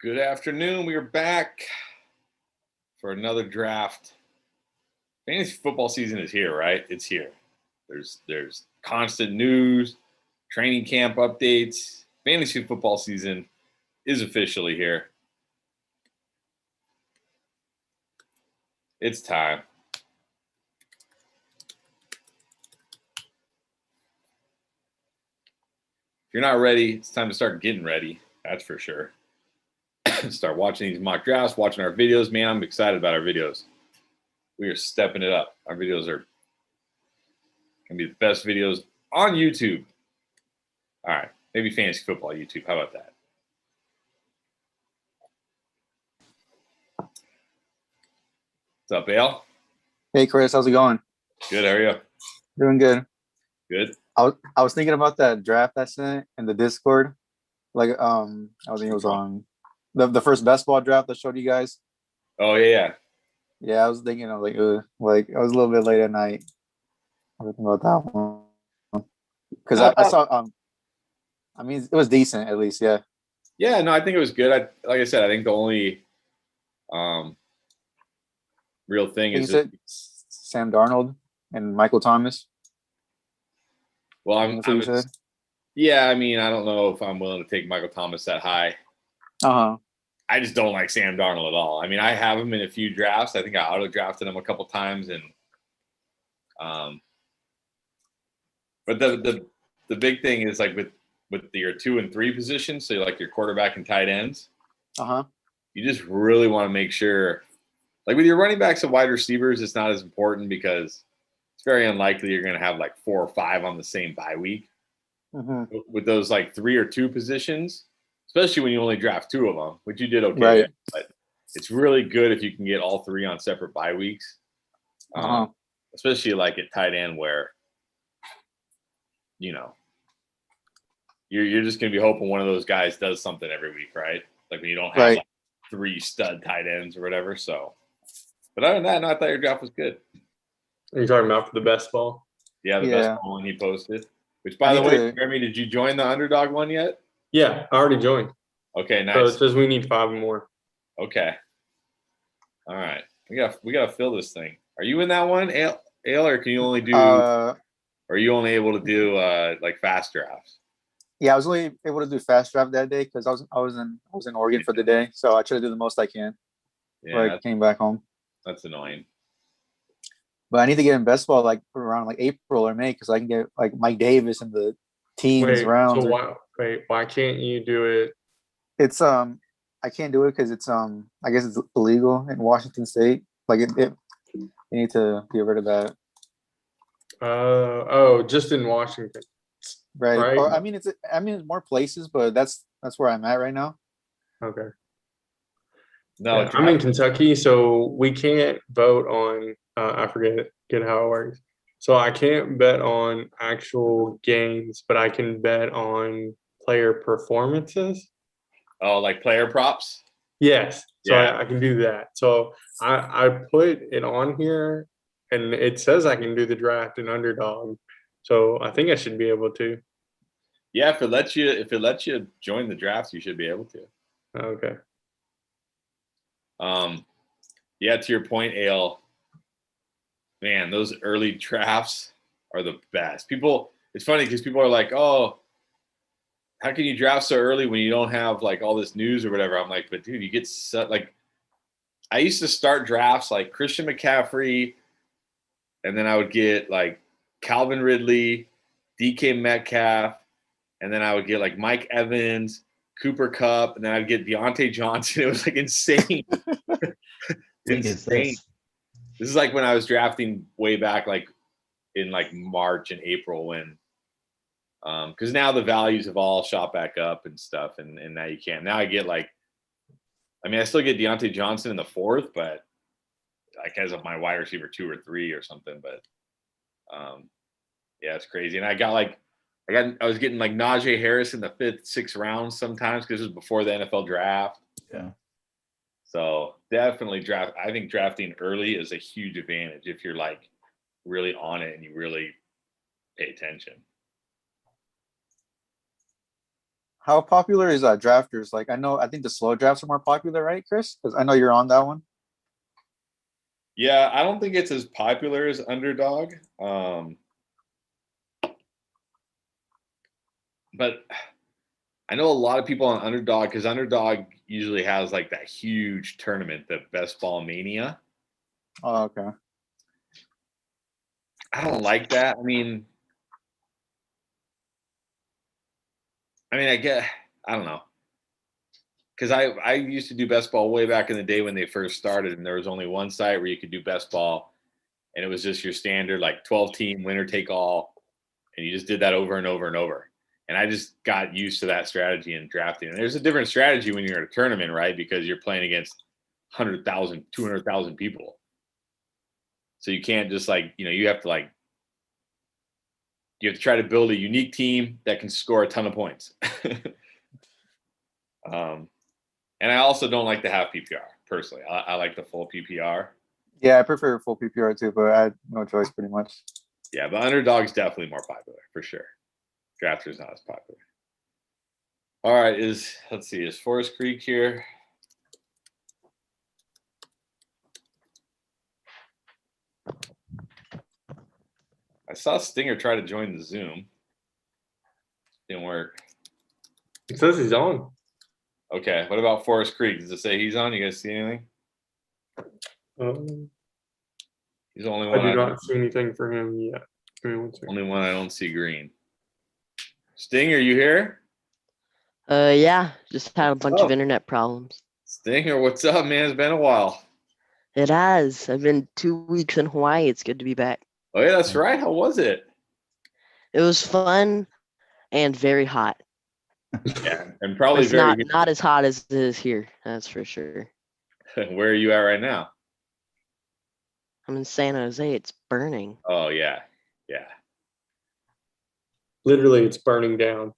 Good afternoon. We are back for another draft. Fantasy football season is here, right? It's here. There's constant news, training camp updates. Fantasy football season is officially here. It's time. If you're not ready, it's time to start getting ready. That's for sure. Start watching these mock drafts, watching our videos. Man, I'm excited about our videos. We are stepping it up. Our videos are going to be the best videos on YouTube. All right, maybe fantasy football YouTube. How about that? What's up, Al? Hey, Chris, how's it going? Good. How are you? Doing good. Good. I was thinking about that draft I sent in the Discord. I think it was on the first best ball draft I showed you guys. Oh yeah. Yeah, I was thinking of like I was a little bit late at night. I was thinking about that one because I saw I mean it was decent at least. Yeah. Yeah. No, I think it was good. Like I said, I think the only real thing You is said Sam Darnold and Michael Thomas. well, That's what you said. Yeah. I mean, I don't know if I'm willing to take Michael Thomas that high. Uh-huh. I just don't like Sam Darnold at all. I mean, I have him in a few drafts. I think I auto drafted him a couple times, and but the big thing is like with your 2 and 3 positions, so like your quarterback and tight ends. Uh-huh. You just really want to make sure, like with your running backs and wide receivers, it's not as important because it's very unlikely you're going to have like 4 or 5 on the same bye week. Mm-hmm. With those like 3 or 2 positions, especially when you only draft 2 of them, which you did okay. Right. But it's really good if you can get all 3 on separate bye weeks, especially like at tight end where, you know, you're just going to be hoping one of those guys does something every week, right? Like when you don't have like 3 stud tight ends or whatever. So, but other than that, no, I thought your draft was good. Are you talking about for the best ball? Yeah, the best ball one he posted. Which, by the way, Jeremy, did you join the underdog one yet? Yeah, I already joined. Okay, nice. So it says we need 5 more. Okay. All right, we gotta fill this thing. Are you in that one, Ale, or can you only do? Are you only able to do like fast drafts? Yeah, I was only able to do fast draft that day because I was in Oregon for the day, so I try to do the most I can. Yeah, I came back home. That's annoying. But I need to get in best ball like around like April or May because I can get like Mike Davis in the teens rounds. So why can't you do it? It's I can't do it because it's I guess it's illegal in Washington State. Like you need to get rid of that. Just in Washington. Right. Or I mean it's more places, but that's where I'm at right now. Okay. No, yeah, I'm in Kentucky, so we can't vote on I forget how it works. So I can't bet on actual games, but I can bet on player performances. Oh, like player props? Yes. So I can do that. So I put it on here and it says I can do the draft in underdog. So I think I should be able to. Yeah, if it lets you join the draft, you should be able to. Okay. Yeah, to your point, Ale, man, those early drafts are the best. It's funny because people are like, oh, how can you draft so early when you don't have like all this news or whatever? I'm like, but dude, you get like, I used to start drafts like Christian McCaffrey, and then I would get like Calvin Ridley, DK Metcalf, and then I would get like Mike Evans, Cooper Kupp, and then I'd get Deontay Johnson. It was like insane. Insane. This is like when I was drafting way back, like in like March and April when, because now the values have all shot back up and stuff, and now you can't. Now I get like, I mean, I still get Deontay Johnson in the 4th, but like as of my wide receiver 2 or 3 or something. But yeah, it's crazy. And I was getting like Najee Harris in the 5th, 6th round sometimes because it was before the NFL draft. Yeah. So definitely draft. I think drafting early is a huge advantage if you're like really on it and you really pay attention. How popular is drafters? Like I think the slow drafts are more popular, right, Chris? Because I know you're on that one. Yeah, I don't think it's as popular as Underdog. But I know a lot of people on Underdog because Underdog usually has like that huge tournament, the Best Ball Mania. Oh, okay. I don't like that. I get, I don't know. Because I used to do best ball way back in the day when they first started, and there was only one site where you could do best ball, and it was just your standard like 12-team winner take all, and you just did that over and over and over. And I just got used to that strategy in drafting. And there's a different strategy when you're at a tournament, right? Because you're playing against 100,000, 200,000 people. So you can't just you have to try to build a unique team that can score a ton of points. And I also don't like the half PPR personally. I like the full PPR. Yeah, I prefer full PPR too, but I had no choice pretty much. Yeah, but Underdog's definitely more popular for sure. Drafter's not as popular. All right, let's see, is Forest Creek here? I saw Stinger try to join the Zoom. Didn't work. It says he's on. Okay, what about Forest Creek? Does it say he's on? You guys see anything? He's the only one. I do not see anything for him yet. Give me 1 second. Only one I don't see green. Stinger, you here? Yeah, just had a bunch of internet problems. Stinger, what's up, man? It's been a while. It has. I've been 2 weeks in Hawaii. It's good to be back. Oh yeah, that's right. How was it? It was fun and very hot. Yeah, and probably It's very not as hot as it is here. That's for sure. Where are you at right now? I'm in San Jose. It's burning. Oh yeah, yeah, Literally, it's burning down.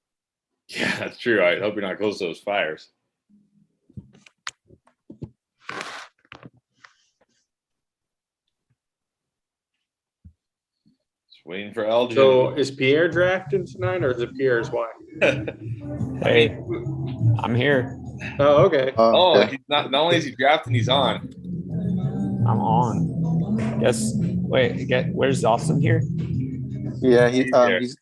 yeah. That's true. I hope you're not close to those fires. Just waiting for Elgin. So is Pierre drafted tonight, or is it Pierre's wife? Hey, I'm here. Oh, okay. Oh, Okay. he's not only is he drafting, he's on. I'm on. Where's Austin here? Yeah, He's there. he's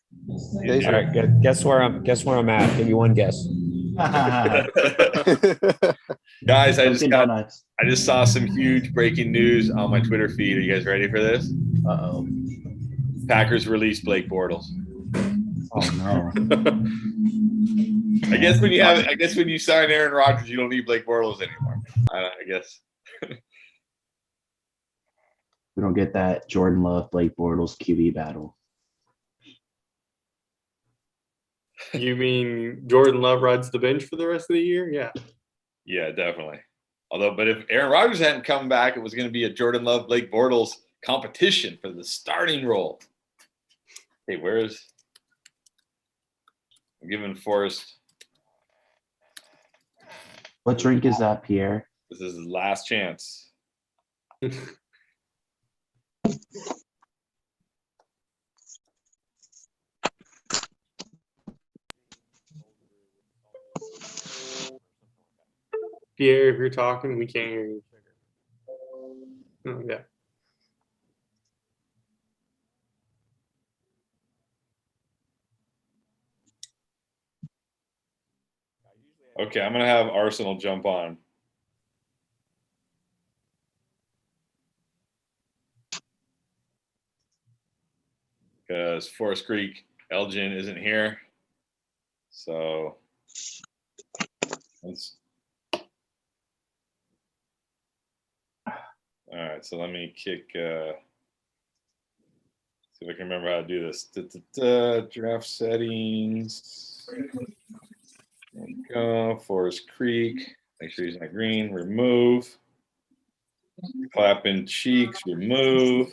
All right, guess where I'm at. Give me one guess. Guys, I Dunkin' just saw some huge breaking news on my Twitter feed. Are you guys ready for this? Uh-oh. Packers released Blake Bortles. Oh no. I guess when you sign Aaron Rodgers, you don't need Blake Bortles anymore. I guess. We don't get that Jordan Love, Blake Bortles QB battle. You mean Jordan Love rides the bench for the rest of the year? Yeah. Yeah, definitely. But if Aaron Rodgers hadn't come back, it was going to be a Jordan Love, Blake Bortles competition for the starting role. Hey, I'm giving Forrest. What drink is that, Pierre? This is his last chance. Pierre, if you're talking, we can't hear you. Oh, yeah. Okay, I'm going to have Arsenal jump on. Because Forest Creek, Elgin isn't here. So all right, so let me kick see if I can remember how to do this. Draft settings. There we go. Forest Creek. Make sure he's not green. Remove. Clapping cheeks. Remove.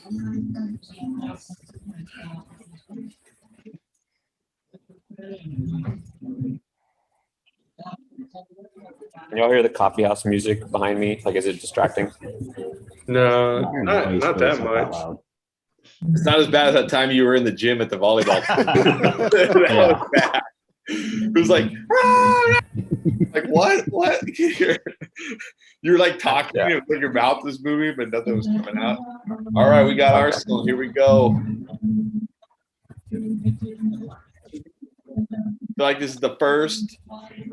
Can y'all hear the coffee house music behind me? Like, is it distracting? No, Your not noise that goes up much. loud. It's not as bad as that time you were in the gym at the volleyball. That was bad. was like, "Ah!" Like what? What? You're like talking, Yeah. like your mouth was moving, but nothing was coming out. All right, we got Arsenal. Here we go. I feel like this is the first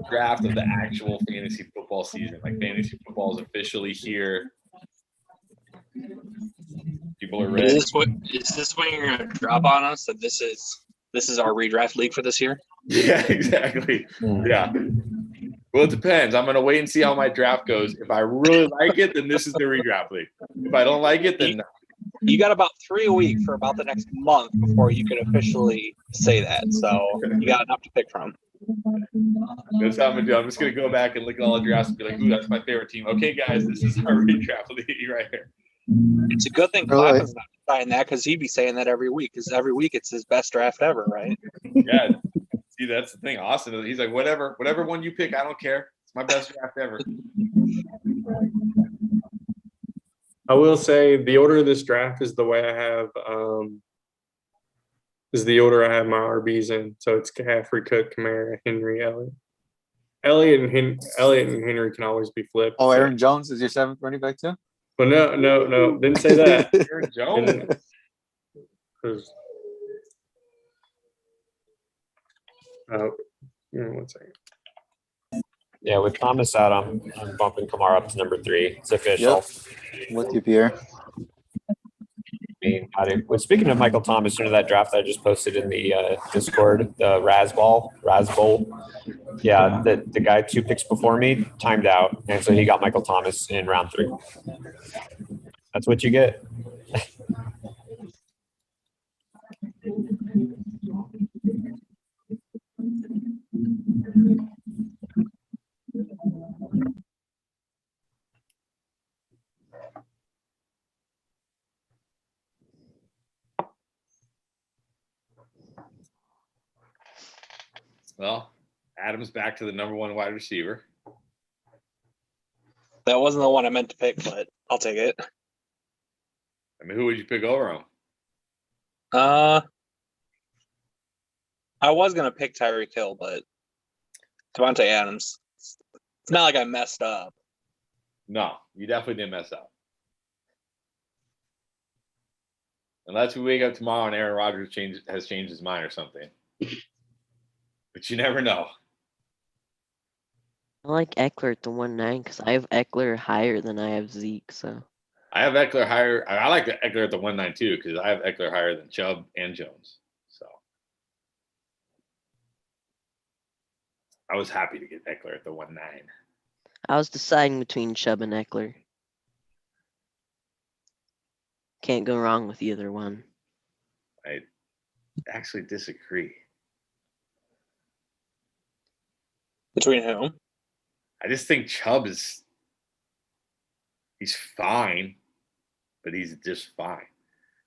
draft of the actual fantasy football season. Like fantasy football is officially here. People are ready. Is this when you're gonna drop on us that this is our redraft league for this year? Yeah, exactly. Yeah. Well, it depends. I'm gonna wait and see how my draft goes. If I really like it, then this is the redraft league. If I don't like it, then no. You got about 3 weeks for about the next month before you can officially say that. So you got enough to pick from. That's how I'm gonna do. I'm just gonna go back and look at all the drafts and be like, "Ooh, that's my favorite team." Okay, guys, this is our redraft league right here. It's a good thing Really? Clapton's not saying that because he'd be saying that every week. Because every week it's his best draft ever, right? Yeah. See, that's the thing. Austin, he's like, whatever one you pick, I don't care. It's my best draft ever. I will say the order of this draft is the way I have is the order I have my RBs in. So it's McCaffrey, Cook, Kamara, Henry, Elliott. Elliott and Henry can always be flipped. Oh, Aaron Jones is your 7th running back too? But no, didn't say that. Aaron Jones. 'Cause- give me 1 second. Yeah, with Thomas out, I'm bumping Kamara up to number 3. It's official. With you, Pierre. Well, speaking of Michael Thomas, you know that draft I just posted in the Discord, the Raz Bowl. Yeah, the guy 2 picks before me timed out, and so he got Michael Thomas in round 3. That's what you get. Well, Adam's back to the number 1 wide receiver. That wasn't the one I meant to pick, but I'll take it. I mean, who would you pick over him? I was gonna pick Tyreek Hill, but Devontae Adams. It's not like I messed up. No, you definitely didn't mess up. Unless we wake up tomorrow and Aaron Rodgers has changed his mind or something. But you never know. I like Eckler at the 1-9 because I have Eckler higher than I have Zeke. So I have Eckler higher. I like the Eckler at the 1-9 too because I have Eckler higher than Chubb and Jones. So I was happy to get Eckler at the 1-9. I was deciding between Chubb and Eckler. Can't go wrong with either one. I actually disagree. Between whom? I just think Chubb he's fine, but he's just fine.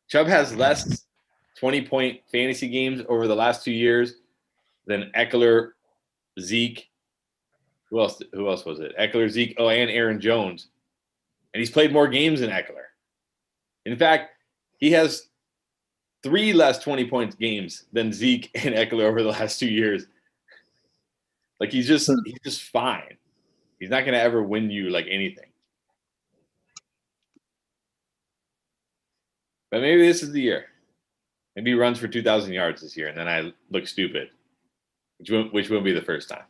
Chubb has less 20-point fantasy games over the last 2 years than Eckler, Zeke. Who else was it? Eckler, Zeke, and Aaron Jones. And he's played more games than Eckler. In fact, he has 3 less 20-point games than Zeke and Eckler over the last 2 years. Like he's just fine. He's not going to ever win you like anything. But maybe this is the year. Maybe he runs for 2,000 yards this year, and then I look stupid, which won't be the first time.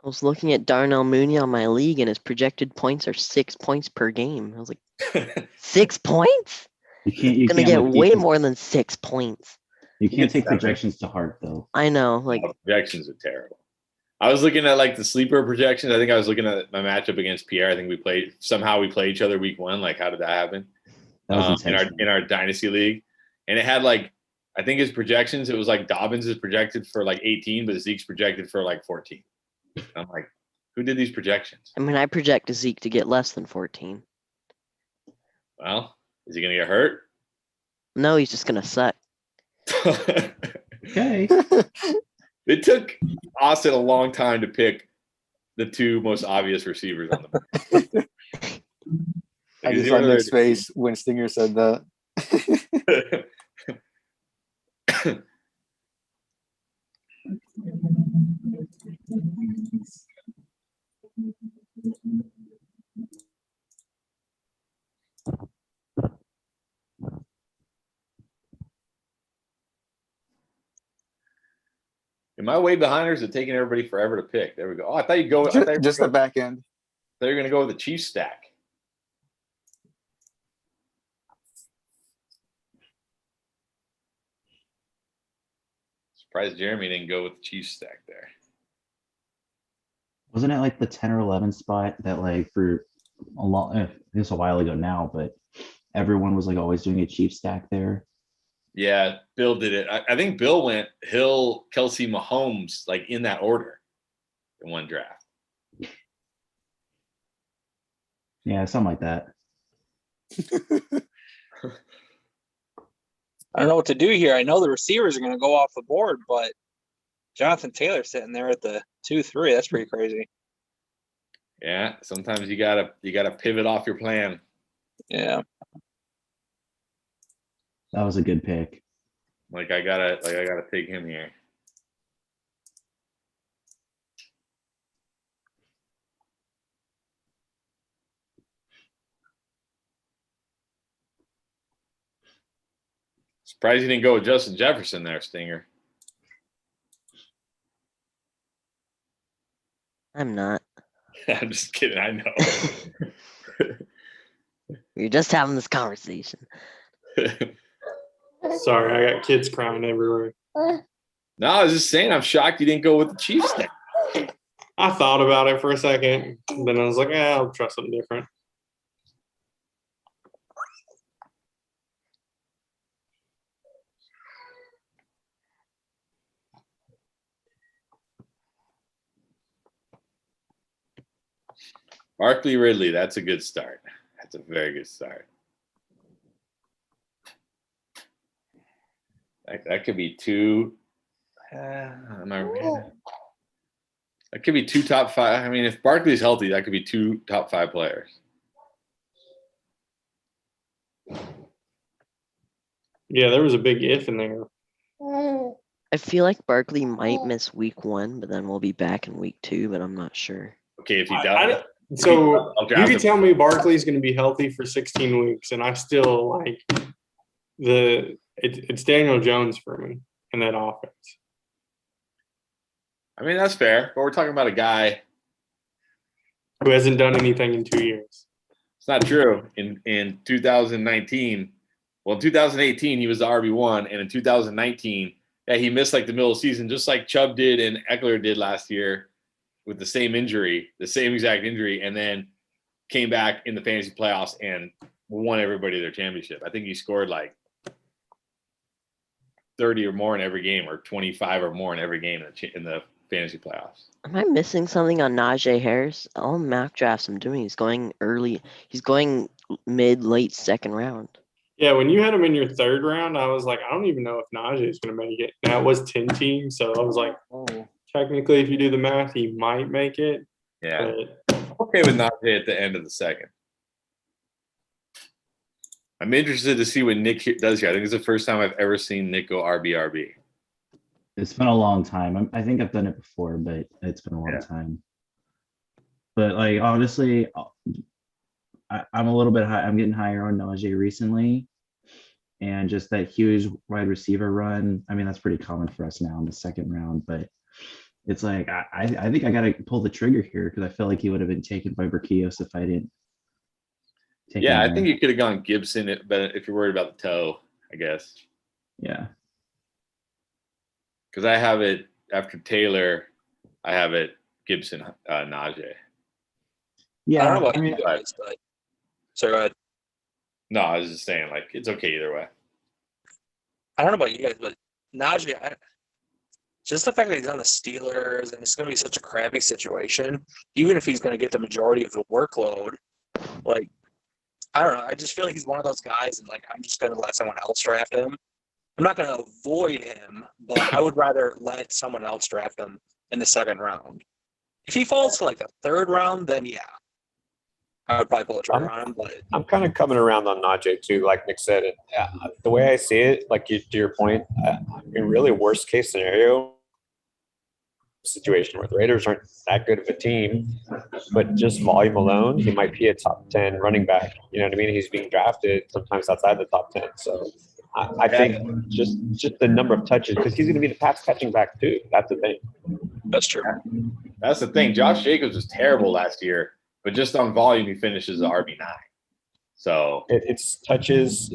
I was looking at Darnell Mooney on my league, and his projected points are 6 points per game. I was like, 6 points? You Gonna can't get look- way you, more than 6 points. You can't take projections to heart though. I know, like Projections are terrible. I was looking at like the sleeper projections. I think I was looking at my matchup against Pierre. I think we played each other week 1. Like, how did that happen? That was intentional. in our dynasty league, and it had like I think his projections. It was like Dobbins is projected for like 18, but Zeke's projected for like 14. And I'm like, who did these projections? I mean, I project Zeke to get less than 14. Well, is he gonna get hurt? No, he's just gonna suck. Okay. It took Austin a long time to pick the 2 most obvious receivers on the board. I just saw Nick's face when Stinger said that. Am I way behind, or is it taking everybody forever to pick? There we go. Oh, I thought you'd go. Just the back end. They're going to go with the Chiefs stack. Surprised Jeremy didn't go with the Chiefs stack there. Wasn't it like the 10 or 11 spot that like for a long, this a while ago now, but everyone was like always doing a cheap stack there. Yeah, Bill did it. I think Bill went Hill, Kelsey, Mahomes, like in that order in one draft. Yeah, something like that. I don't know what to do here. I know the receivers are going to go off the board, but Jonathan Taylor sitting there at the 2-3. That's pretty crazy. Yeah, sometimes you gotta pivot off your plan. Yeah. That was a good pick. I gotta take him here. Surprised you didn't go with Justin Jefferson there, Stinger. I'm not. I'm just kidding. I know. We're just having this conversation. Sorry, I got kids crying everywhere. No, I was just saying. I'm shocked you didn't go with the Chiefs stack. I thought about it for a second, then I was like, I'll try something different. Barkley Ridley. That's a good start. That's a very good start. That could be two. That could be two top five. I mean, if Barkley's healthy, that could be two top five players. Yeah, there was a big if in there. I feel like Barkley might miss week 1, but then we'll be back in week 2, but I'm not sure. Okay, if he does. So I'll you draft could him. tell me Barkley's going to be healthy for 16 weeks, and I still like it's Daniel Jones for me in that offense. I mean, that's fair, but we're talking about a guy Who hasn't done anything in 2 years. It's not true. In 2019, well, in 2018 he was the RB1, and in 2019, yeah, he missed like the middle of the season, just like Chubb did and Eckler did last year with the same injury, the same exact injury, and then came back in the fantasy playoffs and won everybody their championship. I think he scored like 30 or more in every game, or 25 or more in every game in the fantasy playoffs. Am I missing something on Najee Harris? All mock drafts I'm doing, he's going early. He's going late second round. Yeah, when you had him in your third round, I was like, I don't even know if Najee is going to make it. Now it was 10 teams, so I was like, technically, if you do the math, he might make it. Yeah. But I'm okay with Najee at the end of the second. I'm interested to see what Nick does here. I think it's the first time I've ever seen Nick go RB. It's been a long time. I think I've done it before, but it's been a long time. But like honestly, I'm a little bit high. I'm getting higher on Najee recently, and just that huge wide receiver run. I mean, that's pretty common for us now in the second round. But it's like I think I got to pull the trigger here because I feel like he would have been taken by Berkios if I didn't. Yeah, I think you could have gone Gibson, but if you're worried about the toe, I guess. Yeah. Because I have it after Taylor, I have it Gibson, Najee. Yeah, I don't know about you guys, but sorry, go ahead. No, I was just saying, like, it's okay either way. I don't know about you guys, but Najee, just the fact that he's on the Steelers and it's going to be such a crappy situation, even if he's going to get the majority of the workload, like, I don't know. I just feel like he's one of those guys, and like I'm just going to let someone else draft him. I'm not going to avoid him, but I would rather let someone else draft him in the second round. If he falls to like the third round, then yeah, I would probably pull a trigger on him. But I'm kind of coming around on Najee too, like Nick said. And the way I see it, like to your point, in really worst case scenario, situation where the Raiders aren't that good of a team, but just volume alone, he might be a top 10 running back. You know what I mean? He's being drafted sometimes outside the top 10. So I think just the number of touches, because he's going to be the pass catching back too. That's the thing. That's true. That's the thing. Josh Jacobs was terrible last year, but just on volume, he finishes the RB9. So it's touches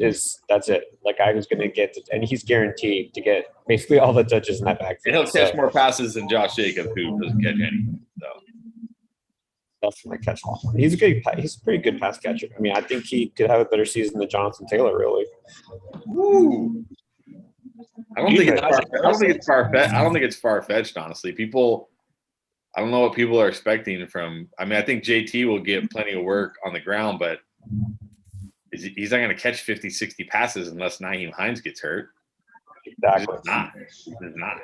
that's it. Like I was going to get, and he's guaranteed to get basically all the touches in that backfield. he'll catch more passes than Josh Jacobs, who doesn't catch any. So definitely catch all. He's a pretty good pass catcher. I mean, I think he could have a better season than Jonathan Taylor, really. Woo. I don't think it's far fetched. Honestly, I don't know what people are expecting from. I mean, I think JT will get plenty of work on the ground, but he's not going to catch 50, 60 passes unless Nyheim Hines gets hurt. Exactly. He's not.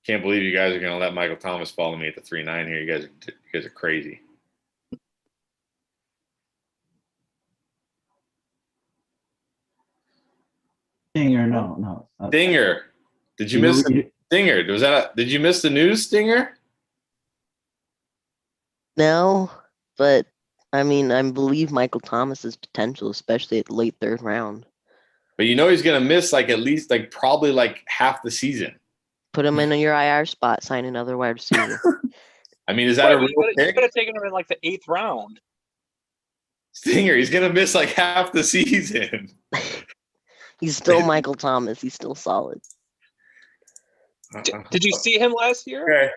Can't believe you guys are going to let Michael Thomas follow me at the 3-9 here. You guys are crazy. Stinger, no. Stinger. Did you miss the Stinger? Did you miss the news, Stinger? No, but I mean, I believe Michael Thomas's potential, especially at the late third round. But you know he's going to miss at least probably half the season. Put him in your IR spot, sign another wide receiver. I mean, is that a real pick? You could have taken him in the 8th round. Stinger, he's going to miss half the season. He's still Michael Thomas. He's still solid. Did you see him last year?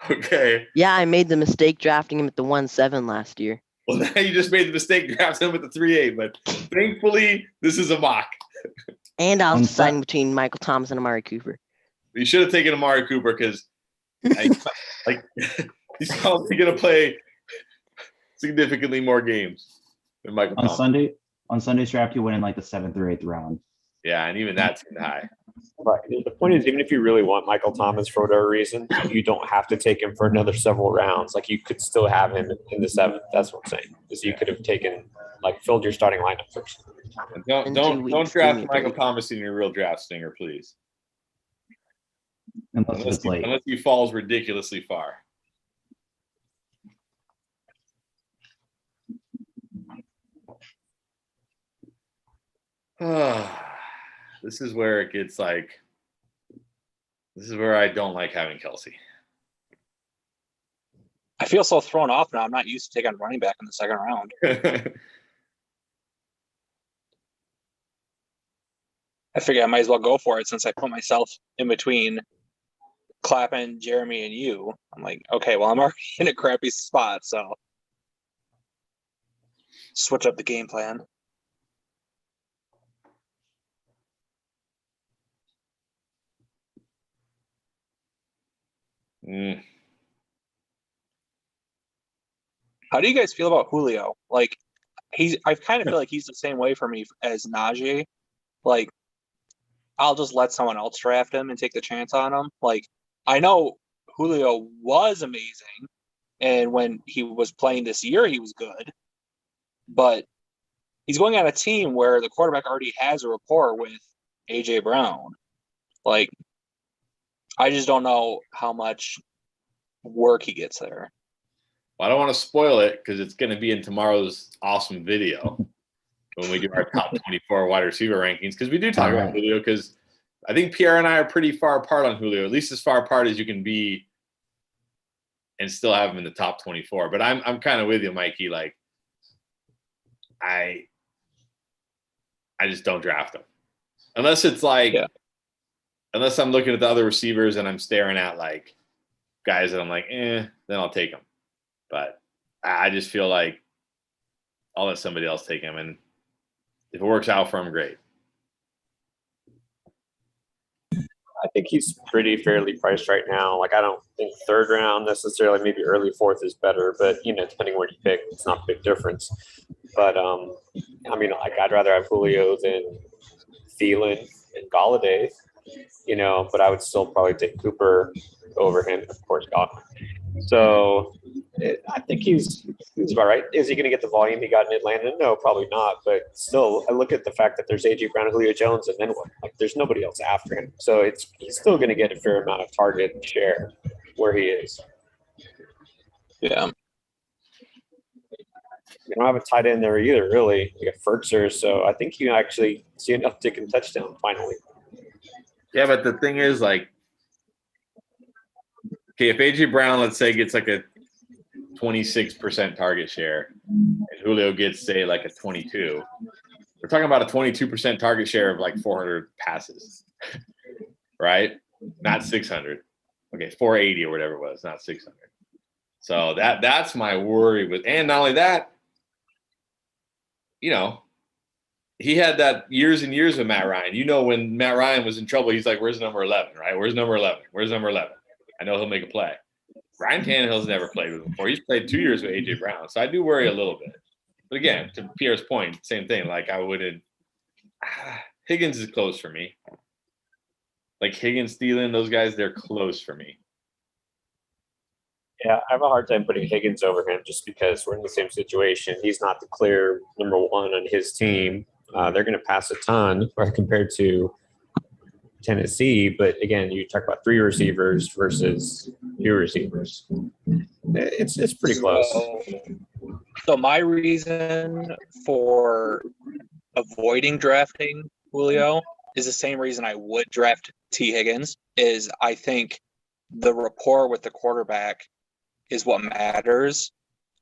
Okay. Yeah, I made the mistake drafting him at the 1-7 last year. Well, now you just made the mistake drafting him at the 3-8, but thankfully this is a mock. And I was deciding between Michael Thomas and Amari Cooper. You should have taken Amari Cooper because he's probably going to play significantly more games than Michael Thomas. On Sunday's draft, you went in the 7th or 8th round. Yeah, and even that's high. Right. The point is, even if you really want Michael Thomas for whatever reason, you don't have to take him for another several rounds. You could still have him in the 7th. That's what I'm saying. Is you could have taken filled your starting lineup first. And don't draft Michael Thomas in your real draft, Stinger, please. Unless he falls ridiculously far. This is where it gets this is where I don't like having Kelsey. I feel so thrown off now. I'm not used to taking running back in the 2nd round. I figure I might as well go for it since I put myself in between Clappin, Jeremy, and you. I'm like, okay, well, I'm already in a crappy spot, so switch up the game plan. How do you guys feel about Julio? I kind of feel like he's the same way for me as Najee. I'll just let someone else draft him and take the chance on him. I know Julio was amazing, and when he was playing this year, he was good. But he's going on a team where the quarterback already has a rapport with A.J. Brown. I just don't know how much work he gets there. Well, I don't want to spoil it because it's going to be in tomorrow's awesome video when we do our top 24 wide receiver rankings. Because we do talk about Julio because I think Pierre and I are pretty far apart on Julio, at least as far apart as you can be and still have him in the top 24. But I'm kind of with you, Mikey. I just don't draft him. Unless it's unless I'm looking at the other receivers and I'm staring at guys that I'm then I'll take them. But I just feel like I'll let somebody else take him. And if it works out for him, great. I think he's pretty fairly priced right now. I don't think 3rd round necessarily, maybe early 4th is better, but depending where you pick, it's not a big difference. But I'd rather have Julio than Thielen and Galladay, but I would still probably take Cooper over him, of course, Godwin. So I think he's about right. Is he going to get the volume he got in Atlanta? No, probably not. But still, I look at the fact that there's AJ Brown, Julio Jones, and then what? Like, there's nobody else after him. So he's still going to get a fair amount of target share where he is. Yeah. We don't have a tight end there either, really. We got Fertzer, so I think you actually see an uptick in touchdown finally. Yeah, but the thing is, like, okay, if AJ Brown, let's say, gets like a 26% target share, and Julio gets, say, like a 22, we're talking about a 22% target share of like 400 passes, right? Not 600. Okay, 480 or whatever it was, not 600. So that's my worry with, and not only that, you know, he had that years and years with Matt Ryan. You know, when Matt Ryan was in trouble, he's like, "Where's number 11? Right? Where's number 11? Where's number 11? I know he'll make a play." Ryan Tannehill's never played with him before. He's played 2 years with AJ Brown, so I do worry a little bit. But again, to Pierre's point, same thing. Like I wouldn't. Higgins is close for me. Like Higgins, Thielen, those guys, they're close for me. Yeah, I have a hard time putting Higgins over him just because we're in the same situation. He's not the clear number one on his team. They're going to pass a ton compared to Tennessee. But again, you talk about 3 receivers versus 2 receivers. It's pretty close. So my reason for avoiding drafting Julio is the same reason I would draft T. Higgins. Is I think the rapport with the quarterback is what matters.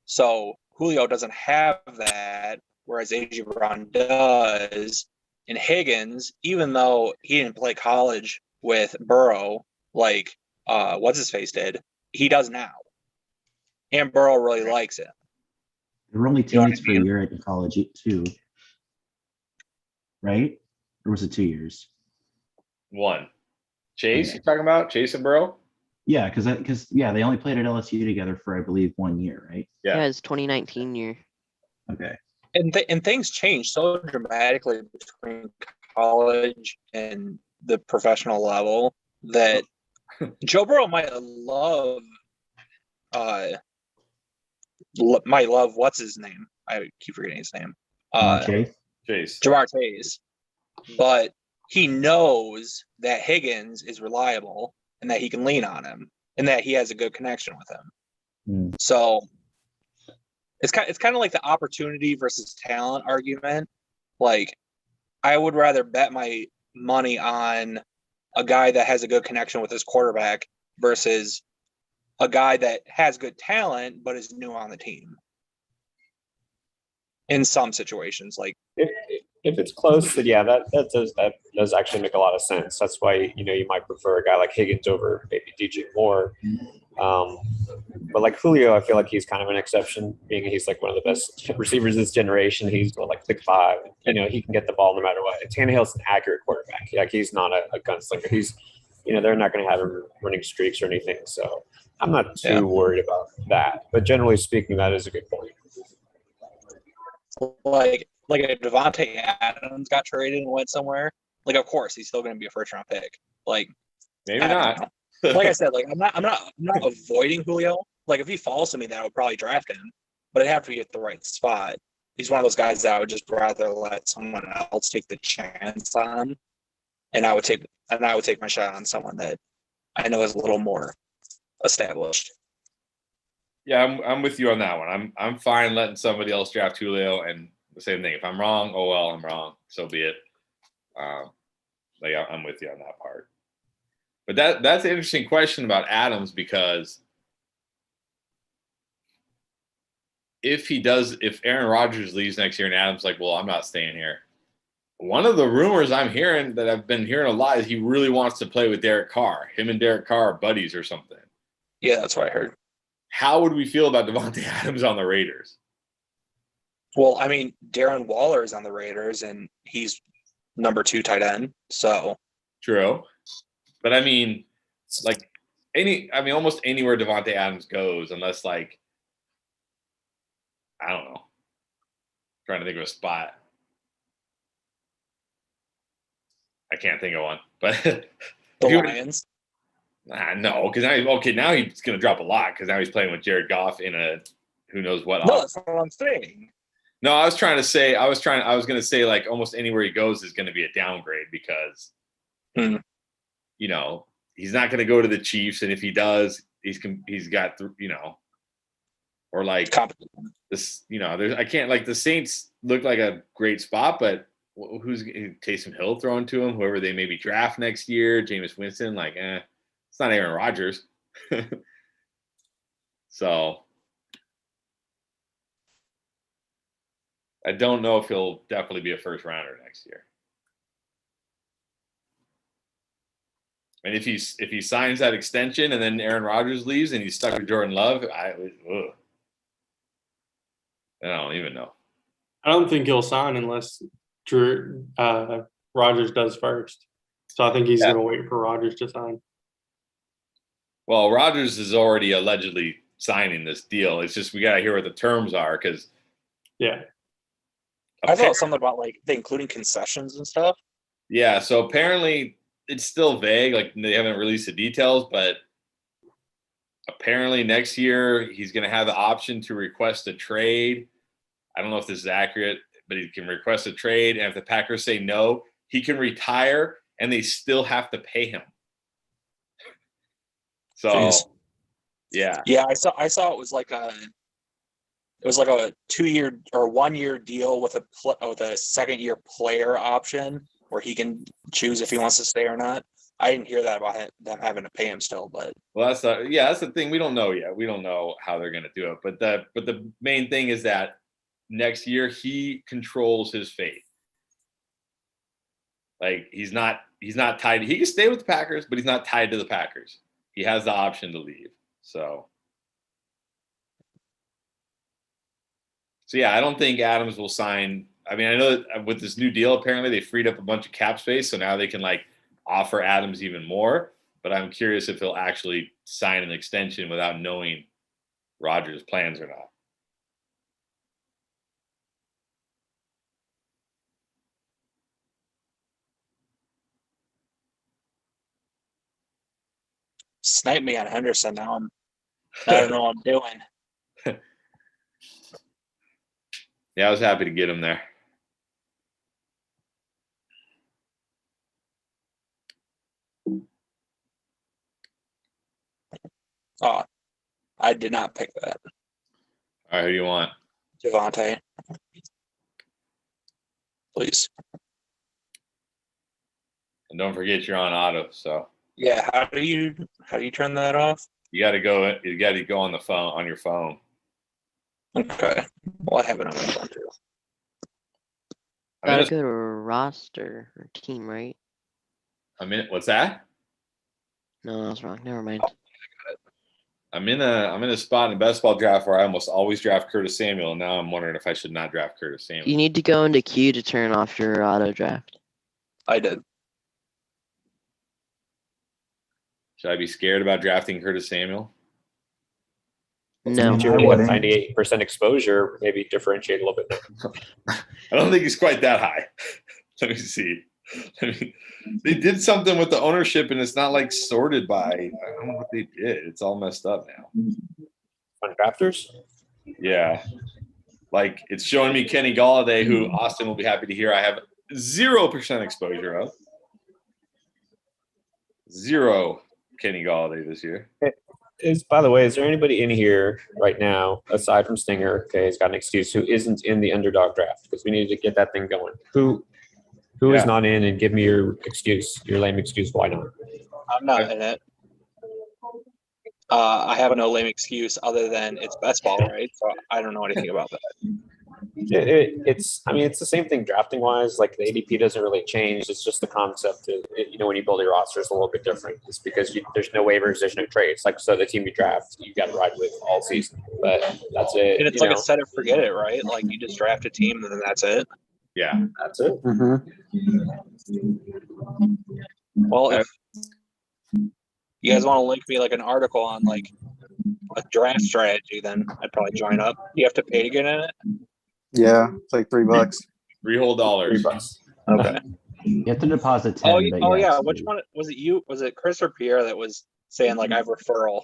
So Julio doesn't have that, whereas AJ Brown does. And Higgins, even though he didn't play college with Burrow like what's his face did, he does now. And Burrow really likes it. They were only You know what I teammates for a mean? year at college too, right? Or was it 2 years? One. Chase, Okay. you talking about Chase and Burrow? Yeah, because they only played at LSU together for I believe 1 year, right? Yeah. Yeah, his 2019 year. Okay. And things change so dramatically between college and the professional level that Joe Burrow might love what's his name? I keep forgetting his name. Chase. Chase. Jamar Chase. But he knows that Higgins is reliable and that he can lean on him and that he has a good connection with him. Mm. So it's kind of like the opportunity versus talent argument. Like I would rather bet my money on a guy that has a good connection with his quarterback versus a guy that has good talent but is new on the team. In some situations, like If it's close, then yeah, that does actually make a lot of sense. That's why you might prefer a guy like Higgins over maybe DJ Moore. But like Julio, I feel like he's kind of an exception, being he's like one of the best receivers this generation. He's like 6'5". He can get the ball no matter what. Tannehill's an accurate quarterback. Like he's not a gunslinger. He's they're not going to have him running streaks or anything. So I'm not too worried about that. But generally speaking, that is a good point. like if Devontae Adams got traded and went somewhere, like of course he's still going to be a first round pick. Like Maybe not. Like I said, like I'm not avoiding Julio. Like if he falls to me, then I would probably draft him, but it'd have to be at the right spot. He's one of those guys that I would just rather let someone else take the chance on, and I would take my shot on someone that I know is a little more established. Yeah, I'm with you on that one. I'm fine letting somebody else draft Julio, and the same thing. If I'm wrong, oh well, I'm wrong. So be it. I'm with you on that part. But that's an interesting question about Adams, because if Aaron Rodgers leaves next year and Adams like, well, I'm not staying here. One of the rumors I'm hearing that I've been hearing a lot is he really wants to play with Derek Carr. Him and Derek Carr are buddies or something. Yeah, that's what I heard. How would we feel about Devontae Adams on the Raiders? Well, I mean, Darren Waller is on the Raiders, and he's number 2 tight end. So True. But I mean, like almost anywhere Devontae Adams goes, unless like, I don't know. Trying to think of a spot. I can't think of one. But the Lions. No, because now he's going to drop a lot because now he's playing with Jared Goff in a who knows what. No, that's what I'm saying. No, I was going to say like almost anywhere he goes is going to be a downgrade because, you know, he's not going to go to the Chiefs, and if he does, he's got or like this, I can't like the Saints look like a great spot, but who's Taysom Hill throwing to him? Whoever they maybe draft next year, Jameis Winston, like, it's not Aaron Rodgers. So I don't know if he'll definitely be a first rounder next year. And if he signs that extension and then Aaron Rodgers leaves and he's stuck with Jordan Love, I don't even know. I don't think he'll sign unless Rodgers does first. So I think he's going to wait for Rodgers to sign. Well, Rodgers is already allegedly signing this deal. It's just we got to hear what the terms are because. Yeah. I thought something about like including concessions and stuff. Yeah, so apparently it's still vague. Like they haven't released the details, but apparently next year he's going to have the option to request a trade. I don't know if this is accurate, but he can request a trade, and if the Packers say no, he can retire, and they still have to pay him. So, Jeez. yeah, I saw it was like a 2-year or 1-year deal with a second-year player option where he can choose if he wants to stay or not. I didn't hear that about them having to pay him still, but that's the thing. We don't know yet. We don't know how they're going to do it, but the main thing is that next year he controls his fate. Like he's not tied. He can stay with the Packers, but he's not tied to the Packers. He has the option to leave. So yeah, I don't think Adams will sign. I mean, I know that with this new deal, apparently they freed up a bunch of cap space, so now they can like offer Adams even more. But I'm curious if he'll actually sign an extension without knowing Rodgers' plans or not. snipe me on Henderson now. I don't know what I'm doing. Yeah, I was happy to get him there. Oh, I did not pick that. All right, who do you want? Javante. Please. And don't forget you're on auto, so Yeah, how do you turn that off? you got to go on the phone on your phone. Okay. Well, I have it on my phone too. Gotta go to roster or team, right? What's that? No, I was wrong. Never mind. I'm in a spot in a best ball draft where I almost always draft Curtis Samuel, and now I'm wondering if I should not draft Curtis Samuel. You need to go into queue to turn off your auto draft. I did. Should I be scared about drafting Curtis Samuel? No. I You're what, wouldn't. 98% exposure, maybe differentiate a little bit more. I don't think he's quite that high. Let me see. They did something with the ownership, and it's not like sorted by. I don't know what they did. It's all messed up now. On drafters? Yeah, like it's showing me Kenny Galladay, who Austin will be happy to hear I have 0% exposure of. 0 Kenny Galladay this year. By the way, is there anybody in here right now, aside from Stinger, okay, he's got an excuse, who isn't in the underdog draft? Because we need to get that thing going. Who is not in, and give me your excuse, your lame excuse why not. I'm not in it. I have no lame excuse other than it's best ball, right? So I don't know anything about that. It's the same thing drafting wise. Like the ADP doesn't really change. It's just the concept of, when you build your roster is a little bit different. It's because there's no waivers, there's no trades. Like, so the team you draft, you got to ride with all season. But that's it. And it's like a set it, forget it, right? Like you just draft a team and then that's it. Yeah, That's it. Well, if you guys want to link me like an article on like a draft strategy, then I'd probably join up. You have to pay to get in it. Yeah, it's like $3. $3 whole dollars. $3. Okay. You have to deposit 10. Oh but yeah. yes. Which one was it? You was it Chris or Pierre that was saying like I have referral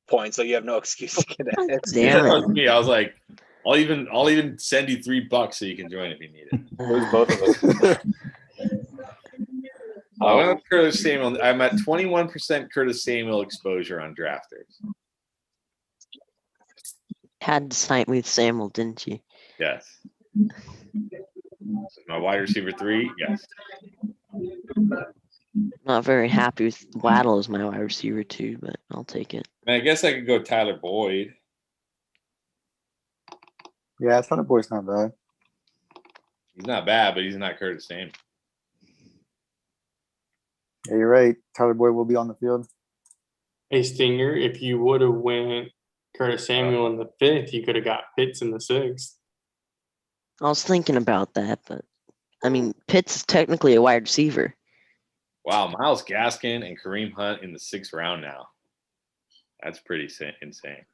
points, so you have no excuse to get it. Damn That it. was me. I was like, I'll even send you $3 so you can join if you need it. Lose both of us. I went with Curtis Samuel. I'm at 21% Curtis Samuel exposure on drafters. Had to snipe with Samuel, didn't you? Yes. My wide receiver 3, yes. Not very happy with Waddle as my wide receiver 2, but I'll take it. And I guess I could go Tyler Boyd. Yeah, Tyler Boyd's not bad. He's not bad, but he's not Curtis Samuel. Yeah, you're right. Tyler Boyd will be on the field. Hey, Stinger, if you would have went Curtis Samuel in the 5th, you could have got Pitts in the 6th. I was thinking about that, but I mean, Pitts is technically a wide receiver. Wow, Myles Gaskin and Kareem Hunt in the 6th round now. That's pretty insane.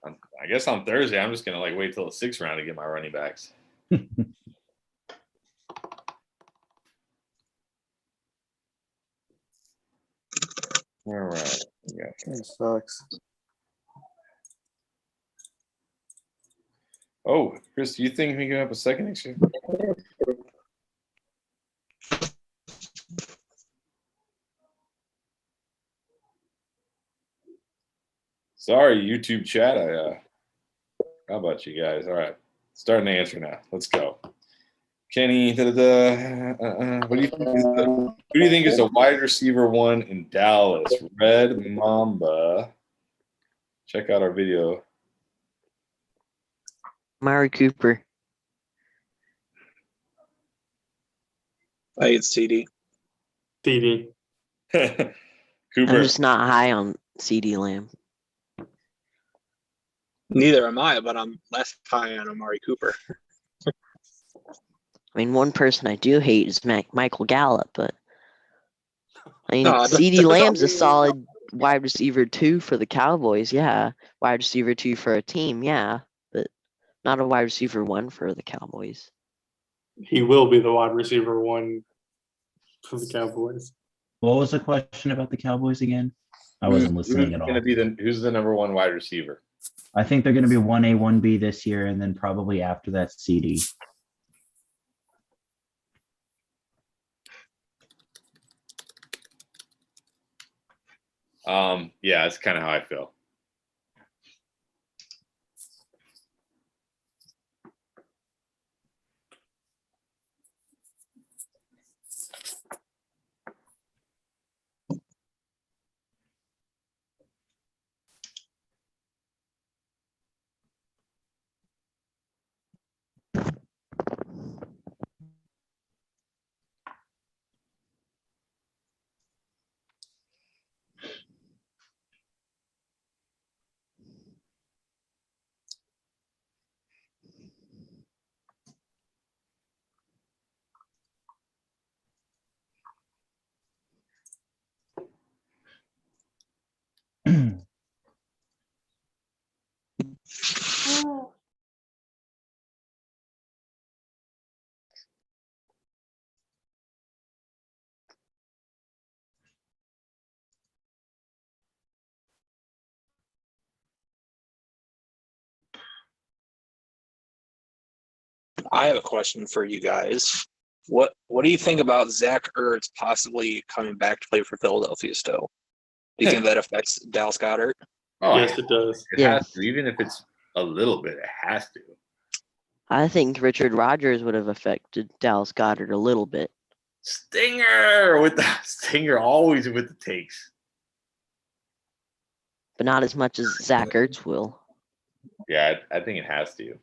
I guess on Thursday, I'm just gonna like wait till the 6th round to get my running backs. All right. Yeah. It sucks. Oh, Chris, do you think we can have a second exchange? Sorry, YouTube chat. How about you guys? All right, starting to answer now. Let's go. Kenny, what do you think? Who do you think is the wide receiver 1 in Dallas? Red Mamba. Check out our video. Mari Cooper. I think it's CD. CD. I'm Cooper. just not high on CD Lamb. Neither am I, but I'm less high on Amari Cooper. I mean, one person I do hate is Michael Gallup, but I mean, No, CD Lamb's a solid wide receiver 2 for the Cowboys, yeah. Wide receiver 2 for a team, yeah, but not a wide receiver 1 for the Cowboys. He will be the wide receiver 1 for the Cowboys. What was the question about the Cowboys again? I wasn't listening at all. Who's the number 1 wide receiver? I think they're going to be 1A, 1B this year, and then probably after that CD. Yeah, that's kind of how I feel. I have a question for you guys. What do you think about Zach Ertz possibly coming back to play for Philadelphia still? Do you think that affects Dallas Goedert? Oh, Yes, it does. it Yeah. has to. Even if it's a little bit, it has to. I think Richard Rodgers would have affected Dallas Goedert a little bit. Stinger with the Stinger always with the takes. But not as much as Zach Ertz will. Yeah, I think it has to.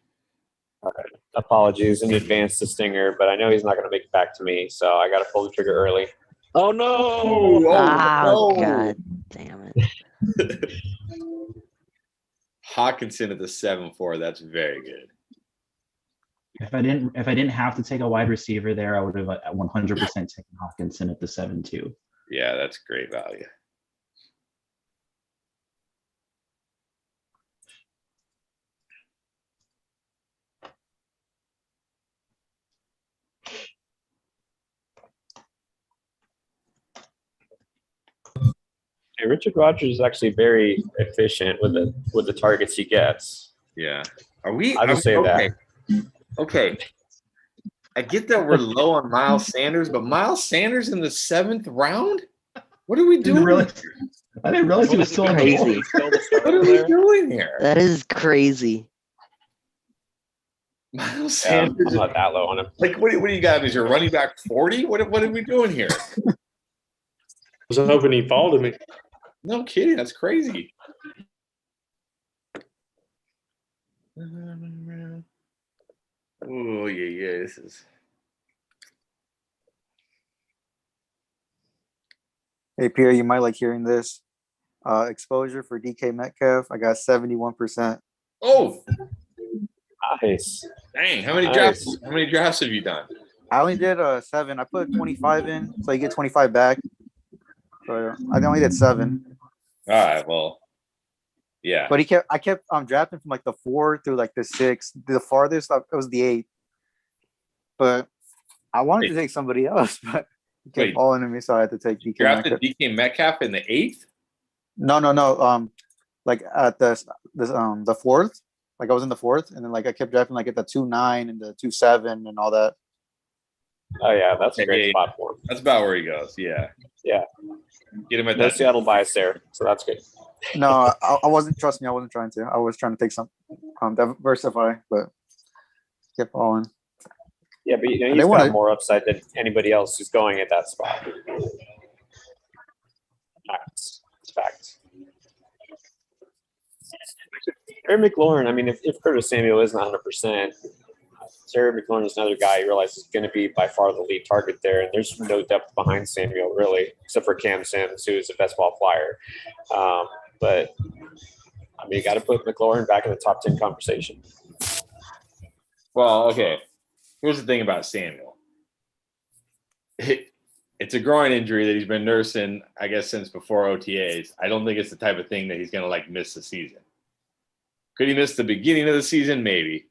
Apologies in advance to Stinger, but I know he's not going to make it back to me, so I got to pull the trigger early. Oh no! Oh, God damn it. Hawkinson at the 7-4. That's very good. If I didn't have to take a wide receiver there, I would have 100% taken Hawkinson at the 7-2. Yeah, that's great value. Yeah, Richard Rodgers is actually very efficient with the targets he gets. Yeah. Are we? I'll just say okay. that. Okay. I get that we're low on Miles Sanders, but Miles Sanders in the 7th round? What are we doing? I didn't realize he was still on the board. Crazy. What are we doing here? That is crazy. Miles Yeah, Sanders. I'm not that low on him. Like, what do you got? Is your running back 40? What are we doing here? I was hoping he followed me. No kidding. That's crazy. Oh, yeah. This is. Hey Pierre, you might like hearing this. Exposure for DK Metcalf, I got 71%. Oh, Nice. dang. How many Nice. drafts have you done? I only did 7. I put 25 in, so you get 25 back. So I only did 7. All right. Well, yeah. But I kept drafting from like the 4 through like the 6. The farthest it was the 8. But I wanted to take somebody else, but he kept Wait. falling to me, so I had to take DK Drafted Metcalf. DK Metcalf in the 8th? No. Like at the 4th. Like I was in the 4th, and then like I kept drafting like at the 2-9 and the 2-7 and all that. Oh yeah, that's a great Yeah. spot for him. That's about where he goes. Yeah. Yeah. Get him at No that. Seattle bias there, so that's good. No, I wasn't. Trust me, I wasn't trying to. I was trying to take some diversify, but kept falling. Yeah, but you know, They he's wanna- got more upside than anybody else who's going at that spot. That's facts. Terry McLaurin, I mean, if Curtis Samuel isn't 100%, Terry McLaurin is another guy you realize is going to be by far the lead target there, and there's no depth behind Samuel really, except for Cam Sims, who is a best ball flyer. But I mean, you got to put McLaurin back in the top 10 conversation. Well, okay. Here's the thing about Samuel. It's a groin injury that he's been nursing, I guess, since before OTAs. I don't think it's the type of thing that he's going to like miss the season. Could he miss the beginning of the season? Maybe.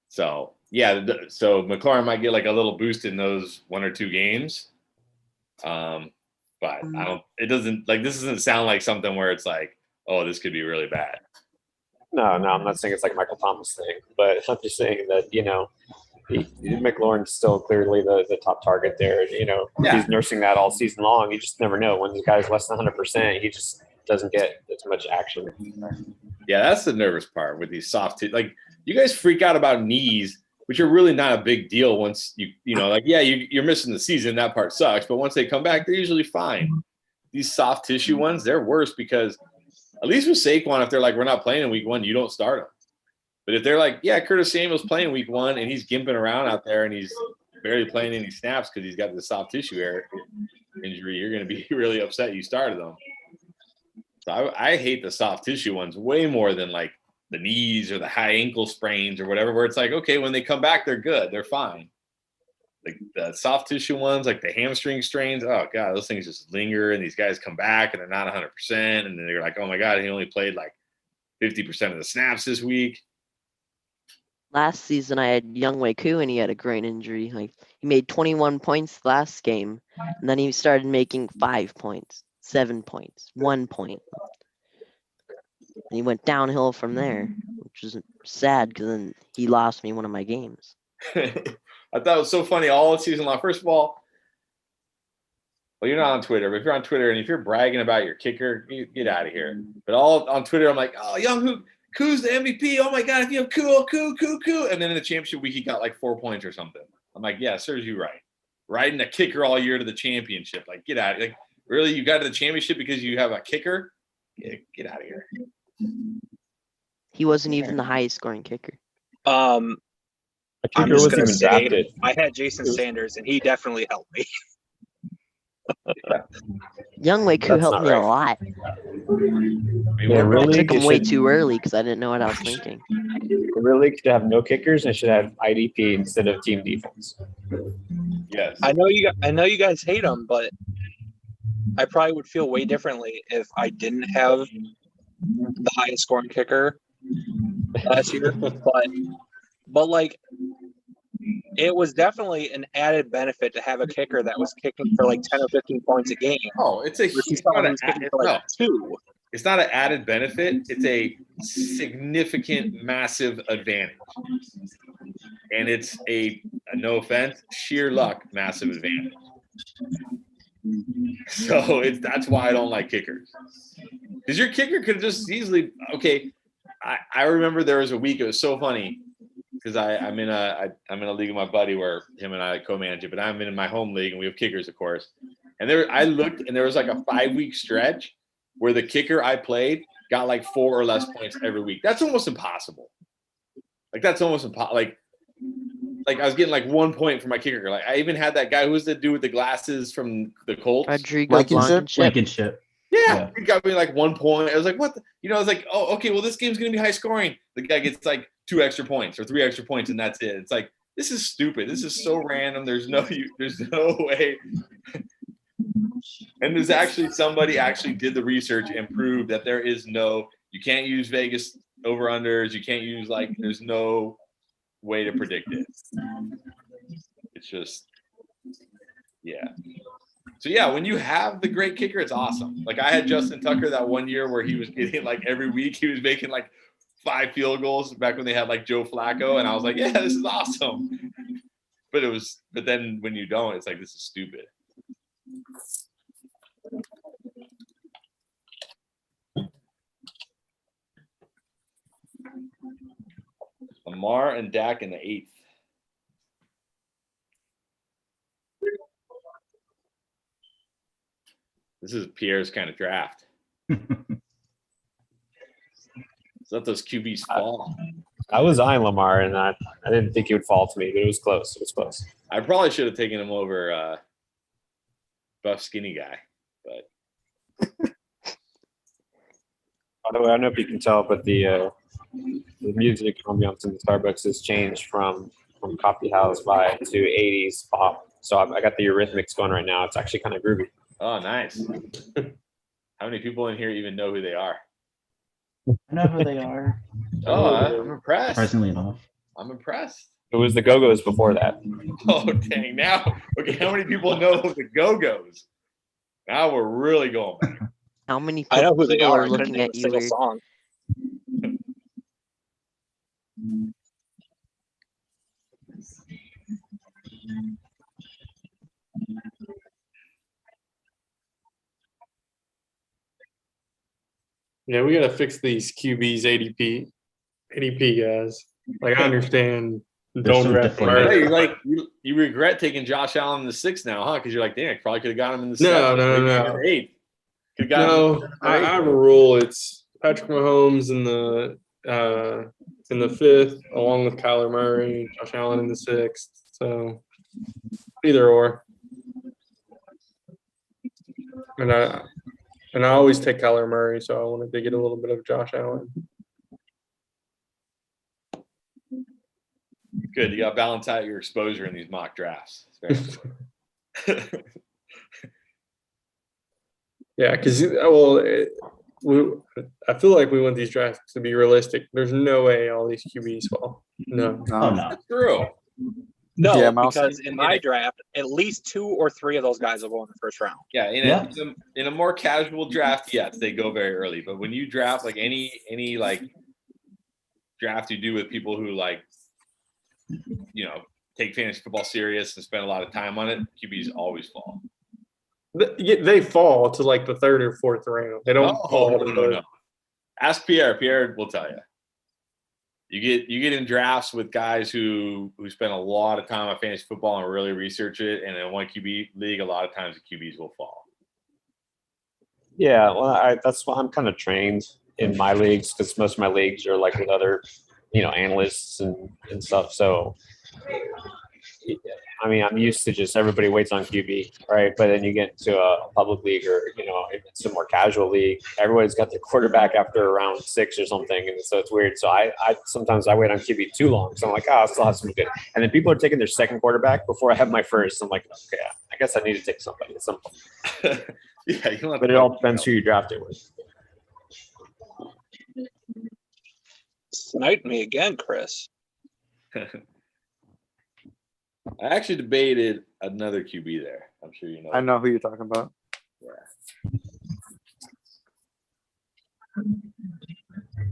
So yeah, so McLaurin might get like a little boost in those 1 or 2 games. But I don't. It doesn't like this doesn't sound like something where it's like, oh, this could be really bad. No, I'm not saying it's like a Michael Thomas thing, but I'm just saying that, you know, McLaurin's still clearly the top target there. You know, Yeah. He's nursing that all season long. You just never know. When the guy's less than 100%, he just doesn't get as much action. Yeah, that's the nervous part with these soft like you guys freak out about knees, which are really not a big deal once you know, like, yeah, you're missing the season. That part sucks. But once they come back, they're usually fine. These soft tissue ones, they're worse because at least with Saquon, if they're like, we're not playing in week 1, you don't start them. But if they're like, yeah, Curtis Samuel's playing week 1 and he's gimping around out there and he's barely playing any snaps because he's got the soft tissue injury, you're going to be really upset you started them. So I hate the soft tissue ones way more than like the knees or the high ankle sprains or whatever, where it's like, okay, when they come back, they're good. They're fine. Like the soft tissue ones, like the hamstring strains, oh God, those things just linger and these guys come back and they're not 100%. And then they're like, oh my God, he only played like 50% of the snaps this week. Last season, I had Young Wei Koo, and he had a groin injury. Like he made 21 points last game, and then he started making 5 points, 7 points, 1 point. And he went downhill from there, which is sad because then he lost me one of my games. I thought it was so funny all season long. First of all, well, you're not on Twitter, but if you're on Twitter and if you're bragging about your kicker, you get out of here. But all on Twitter, I'm like, oh, Koo's the MVP. Oh my God, if you have Koo. And then in the championship week, he got like 4 points or something. I'm like, yeah, serves you right. Riding a kicker all year to the championship. Like, get out. Like, really, you got to the championship because you have a kicker? Get out of here. He wasn't even the highest scoring kicker. I'm Kicker just was gonna even say, drafted. I had Jason Sanders, and he definitely helped me. Young Wei Koo That's helped not me a right. lot. Yeah, really, I took him you way should- too early because I didn't know what I was thinking. Really could have no kickers and should have IDP instead of team defense. Yes. I know you guys hate him, but I probably would feel way differently if I didn't have the highest scoring kicker last year. But like, it was definitely an added benefit to have a kicker that was kicking for like 10 or 15 points a game. Oh, it's a Versus huge, someone who's kicking for like 2. it's not an added benefit. It's a significant, massive advantage. And it's a no offense, sheer luck, massive advantage. So that's why I don't like kickers. Because your kicker could just easily I remember there was a week, it was so funny because I'm in a league with my buddy where him and I co-manage it, but I'm in my home league and we have kickers, of course. And I looked and there was like a 5-week stretch where the kicker I played got like 4 or less points every week. That's almost impossible. Like that's almost impossible. Like I was getting like 1 point for my kicker. Like I even had that guy who was the dude with the glasses from the Colts. Rodrigo Blankenship? Blankenship. Yeah, he got me like 1 point. I was like, what? I was like, oh, okay, well, this game's going to be high scoring. The guy gets like 2 extra points or 3 extra points, and that's it. It's like, this is stupid. This is so random. There's no way. And there's actually somebody actually did the research and proved that there is you can't use Vegas over-unders. You can't use there's no way to predict it. It's just, yeah. So yeah, when you have the great kicker, it's awesome. Like I had Justin Tucker that one year where he was getting like every week he was making like 5 field goals back when they had like Joe Flacco, and I was like, yeah, this is awesome. But then when you don't, it's like this is stupid. Lamar and Dak in the 8th. This is Pierre's kind of draft. So let those QBs fall. I was eyeing Lamar, and I didn't think he would fall to me, but it was close. It was close. I probably should have taken him over buff skinny guy, but By the way, I don't know if you can tell, but the music ambiance in the Starbucks has changed from coffee house vibe to 80s pop. So I got the Eurythmics going right now. It's actually kind of groovy. oh, nice. How many people in here even know who they are? I know who they are. Oh, I'm impressed. Surprisingly enough. I'm impressed. It was the Go-Go's before that. Oh, dang. Now, okay, how many people know the Go-Go's? Now we're really going back. How many I know who they people are. are looking at you weird? Song. Yeah, we gotta fix these QBs ADP guys. Like I understand They're don't so draft them deflated. early. You regret taking Josh Allen in the 6th now, huh? Because you're like, dang, I probably could have got him in the 7th. No. maybe in the 8th. Could've got him No, I have a rule. It's Patrick Mahomes in the 5th, along with Kyler Murray, Josh Allen in the 6th. So either or. And I always take Kyler Murray, so I wanted to get a little bit of Josh Allen. Good. You got to balance out your exposure in these mock drafts. It's very important. Yeah, because I feel like we want these drafts to be realistic. There's no way all these QBs fall. No. Oh no. That's true. No, Yeah, Mouse. because in my draft, at least 2 or 3 of those guys will go in the first round. Yeah, Yeah. In a more casual draft, yes, they go very early. But when you draft like any like draft you do with people who like, take fantasy football serious and spend a lot of time on it, QBs always fall. They fall to like the 3rd or 4th round. They don't fall to No. Ask Pierre. Pierre will tell you. You get in drafts with guys who spend a lot of time on fantasy football and really research it, and in one QB league, a lot of times the QBs will fall. Yeah, well, that's why I'm kind of trained in my leagues, because most of my leagues are like with other, analysts and stuff. So, I mean, I'm used to just everybody waits on QB, right? But then you get into a public league or, it's a more casual league. Everybody's got their quarterback after round 6 or something. And so it's weird. So I sometimes I wait on QB too long. So I'm like, I still have some good. And then people are taking their second quarterback before I have my first. I'm like, okay, I guess I need to take somebody at some point. Yeah, but it all depends who you draft it with. Sniped me again, Chris. I actually debated another QB there. I'm sure you know. I know who you're talking about.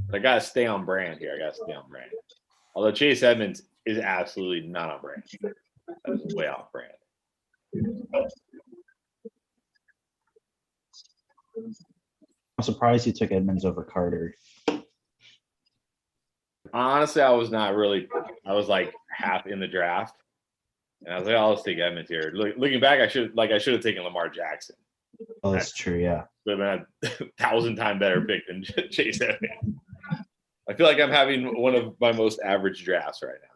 But I gotta stay on brand here. I gotta stay on brand. Although Chase Edmonds is absolutely not on brand. That is way off brand. I'm surprised you took Edmonds over Carter. Honestly, I was not really. I was like half in the draft, and I was like, "Oh, let's take Edmonds here." Looking back, I should have taken Lamar Jackson. Oh, that's true. Yeah. Would have been a 1,000-time better pick than Chase Edmonds. I feel like I'm having one of my most average drafts right now.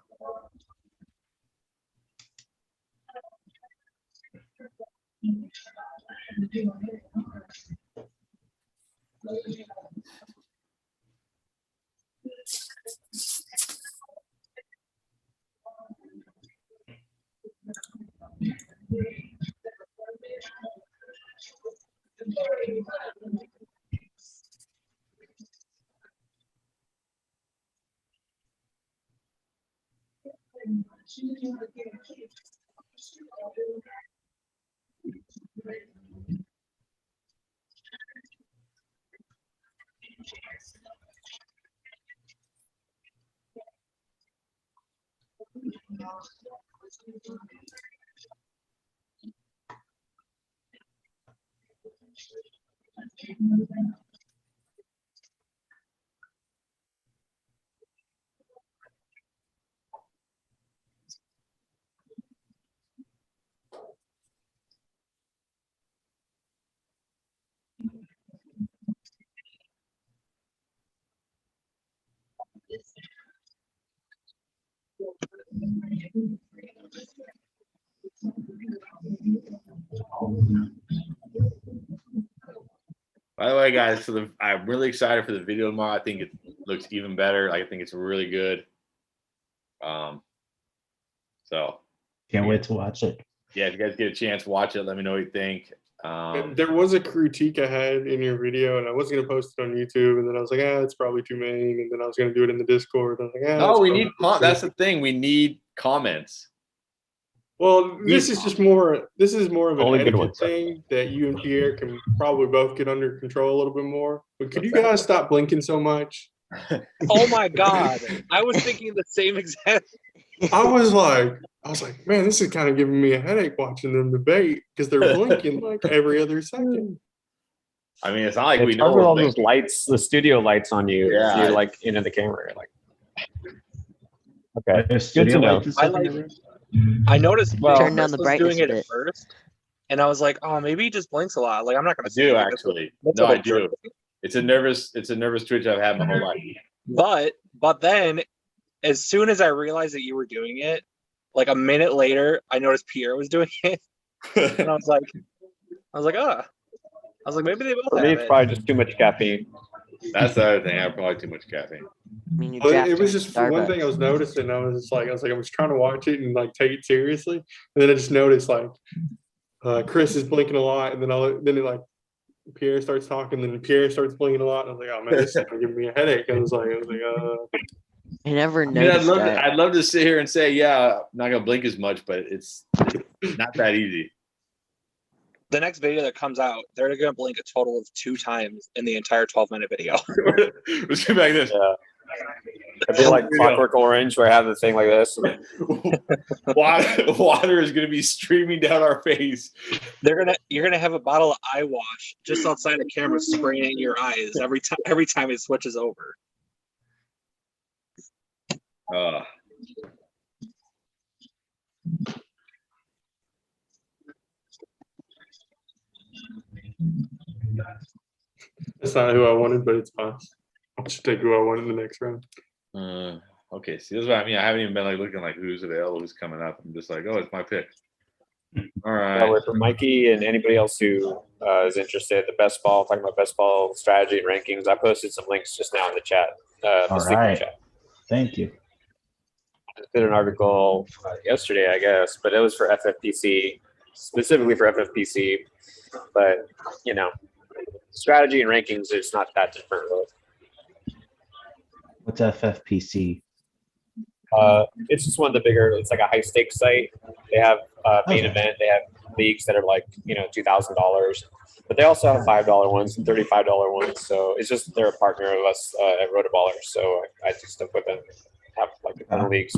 By the way, guys, I'm really excited for the video tomorrow. I think it looks even better. I think it's really good. So Can't wait to watch it. yeah, if you guys get a chance, watch it. Let me know what you think. There was a critique I had in your video, and I was gonna post it on YouTube, and then I was like, it's probably too main, and then I was gonna do it in the Discord. I was like, No, we need. That's the thing. We need comments. Well, this is just more. This is more of an Only good etiquette ones. thing that you and Pierre can probably both get under control a little bit more. But could you guys stop blinking so much? Oh my god. I was thinking the same exact. I was like, man, this is kind of giving me a headache watching them debate because they're blinking like every other second. I mean, it's not like we It's know hard with we're all blinking. those lights, the studio lights on you. Yeah. You're like into the camera. You're like, okay, There's good to studio know. lights and stuff in I your room? I noticed Well- Turn down the Chris was doing brightness a it at bit. first, and I was like, oh, maybe he just blinks a lot. Like I'm not gonna I say do it. actually. That's No, a I little do. It's a nervous twitch I've had my whole life. But then as soon as I realized that you were doing it, like a minute later, I noticed Pierre was doing it, and I was like, maybe they both For me, have it's it. probably just too much caffeine. That's the other thing. I have probably too much caffeine. I mean, you But draft it was in just one thing I was Starbucks. noticing. I was trying to watch it and like take it seriously, and then I just noticed like Chris is blinking a lot, and then it like Pierre starts talking, then Pierre starts blinking a lot, and I was like, oh man, this is giving me a headache. I was like, I never I mean, noticed that. I'd love to sit here and say, yeah, I'm not gonna blink as much, but it's not that easy. The next video that comes out, they're gonna blink a total of 2 times in the entire 12-minute video. Let's go back to this. Yeah. It'd be like Clockwork Orange, where I have the thing like this. Water is gonna be streaming down our face. You're gonna have a bottle of eye wash just outside the camera spraying it in your eyes every time it switches over. that's not who I wanted, but it's fine. I'll just take who I want in the next round. Okay, see, this is what I mean. I haven't even been like looking like who's available, who's coming up. I'm just like, oh, it's my pick. All right. That way for Mikey and anybody else who is interested, the best ball, talking about best ball strategy and rankings. I posted some links just now in the chat. All right. Thank you. I did an article yesterday, I guess, but it was for FFPC, specifically for FFPC. But, you know, strategy and rankings is not that different, really. What's FFPC? It's just one of the bigger. It's like a high stakes site. They have main Okay. event. They have leagues that are like $2,000, but they also have $5 ones and $35 ones. So it's just they're a partner of us at Rotoballer. So I do stuff with them. Have like a ton of leagues,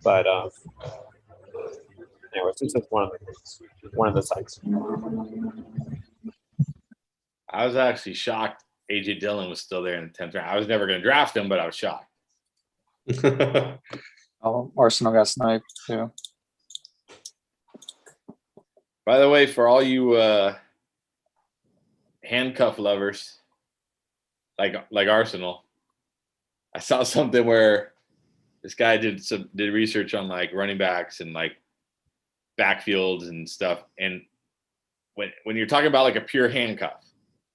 but anyway, it's just one of the sites. I was actually shocked AJ Dillon was still there in the 10th round. I was never going to draft him, but I was shocked. Oh, Arsenal got sniped too. By the way, for all you handcuff lovers, like Arsenal, I saw something where this guy did research on like running backs and like backfields and stuff. And when you're talking about like a pure handcuff,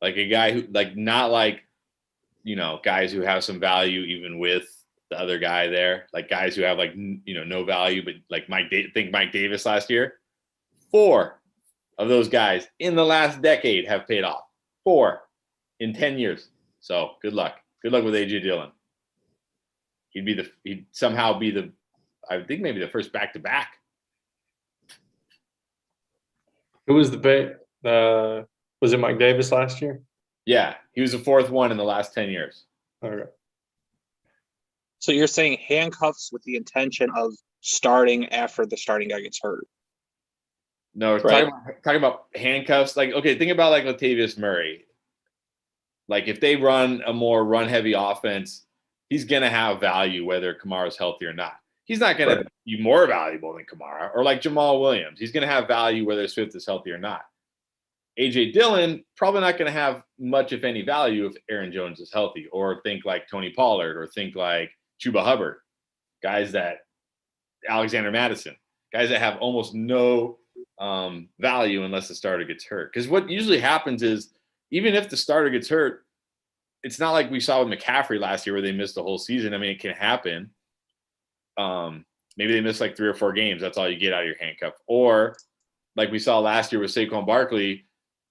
like a guy who like not like guys who have some value even with the other guy there, like guys who have like no value, but like Mike Davis last year, 4 of those guys in the last decade have paid off. 4 in 10 years. So good luck with AJ Dillon. He'd somehow be the, I think maybe the first back-to-back. Who was the pick? Was it Mike Davis last year? Yeah, he was the 4th one in the last 10 years. Okay. So you're saying handcuffs with the intention of starting after the starting guy gets hurt? No, Right. talking about handcuffs. Like, okay, think about like Latavius Murray. Like if they run a more run-heavy offense, he's gonna have value whether Kamara's healthy or not. He's not gonna be more valuable than Kamara, or like Jamal Williams. He's gonna have value whether Swift is healthy or not. AJ Dillon probably not going to have much, if any, value if Aaron Jones is healthy, or think like Tony Pollard, or think like Chuba Hubbard, guys that Alexander Madison, guys that have almost no value unless the starter gets hurt. Because what usually happens is even if the starter gets hurt, it's not like we saw with McCaffrey last year where they missed the whole season. I mean, it can happen. Maybe they missed like 3 or 4 games. That's all you get out of your handcuff. Or like we saw last year with Saquon Barkley,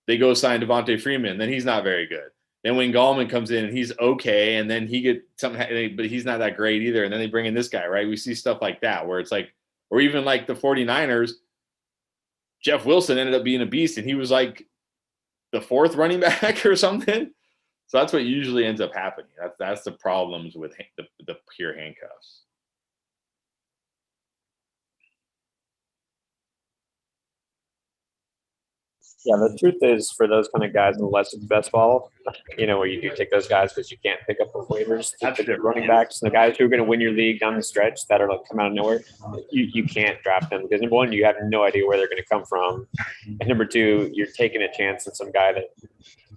they go sign Devontae Freeman, then he's not very good. Then when Gallman comes in and he's okay, and then he get something, but he's not that great either. And then they bring in this guy, right? We see stuff like that where it's like, or even like the 49ers, Jeff Wilson ended up being a beast, and he was like the 4th running back or something. So that's what usually ends up happening. That's the problems with the pure handcuffs. Yeah, the truth is, for those kind of guys, unless it's best ball, where you do take those guys because you can't pick up with waivers. That's the different. running backs, the guys who are going to win your league down the stretch that are like come out of nowhere, you can't draft them because number one, you have no idea where they're going to come from, and number 2, you're taking a chance on some guy that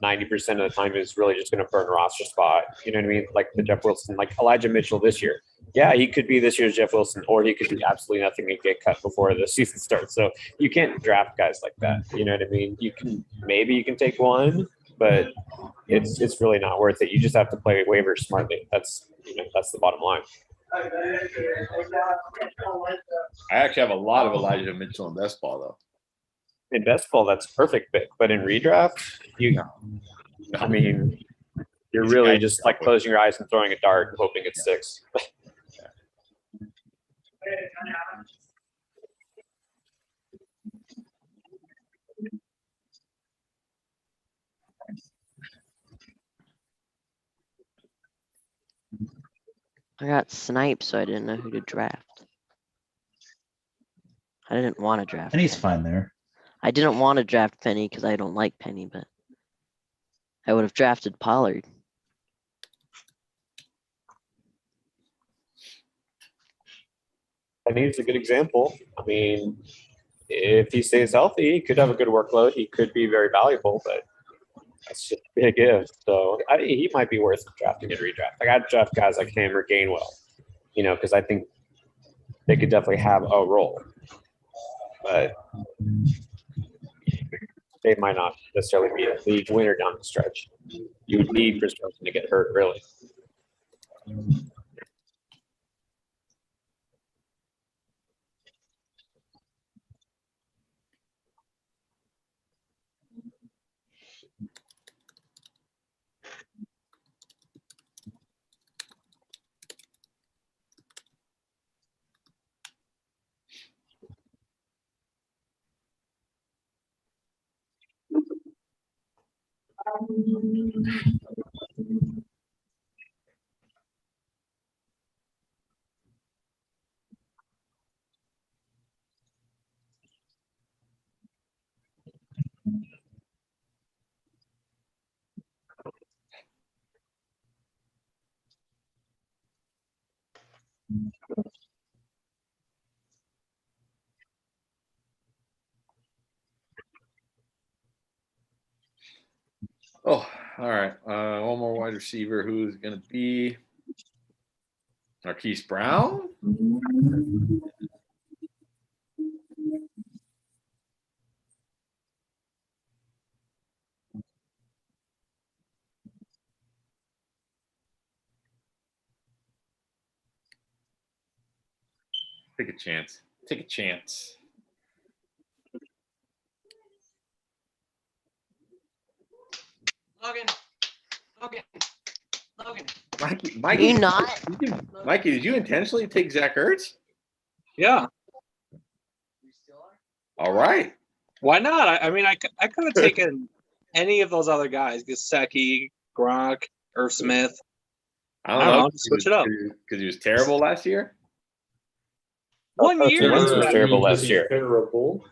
90% of the time is really just going to burn a roster spot. You know what I mean? Like the Jeff Wilson, like Elijah Mitchell this year. Yeah, he could be this year's Jeff Wilson, or he could do absolutely nothing and get cut before the season starts. So you can't draft guys like that. You know what I mean? You can take one, but it's really not worth it. You just have to play waivers smartly. That's the bottom line. I actually have a lot of Elijah Mitchell in best ball though. In best ball, that's a perfect pick, but in redraft, I mean, you're He's a really guy just to like help with. closing your eyes and throwing a dart and hoping it sticks. I got sniped, so I didn't know who to draft. I didn't want to draft. And he's Penny. fine there. I didn't want to draft Penny because I don't like Penny, but I would have drafted Pollard. I think it's a good example. I mean, if he stays healthy, he could have a good workload. He could be very valuable, but that's just a big if. So he might be worth drafting and redraft. Like I'd draft guys like him or Gainwell, because I think they could definitely have a role, but they might not necessarily be a league winner down the stretch. You would need Chris Johnson to get hurt, really. Oh, all right. One more wide receiver. Who's going to be Marquise Brown? Take a chance. Take a chance. Mikey, You not? Mikey, did you intentionally take Zach Ertz? Yeah. All right. Why not? I mean, I could have taken any of those other guys: Gesicki, Gronk, Irv Smith. I I don't know. Switch it up. Because he was terrible last year. One Carson year. Wentz was I terrible mean, last he's year. Terrible.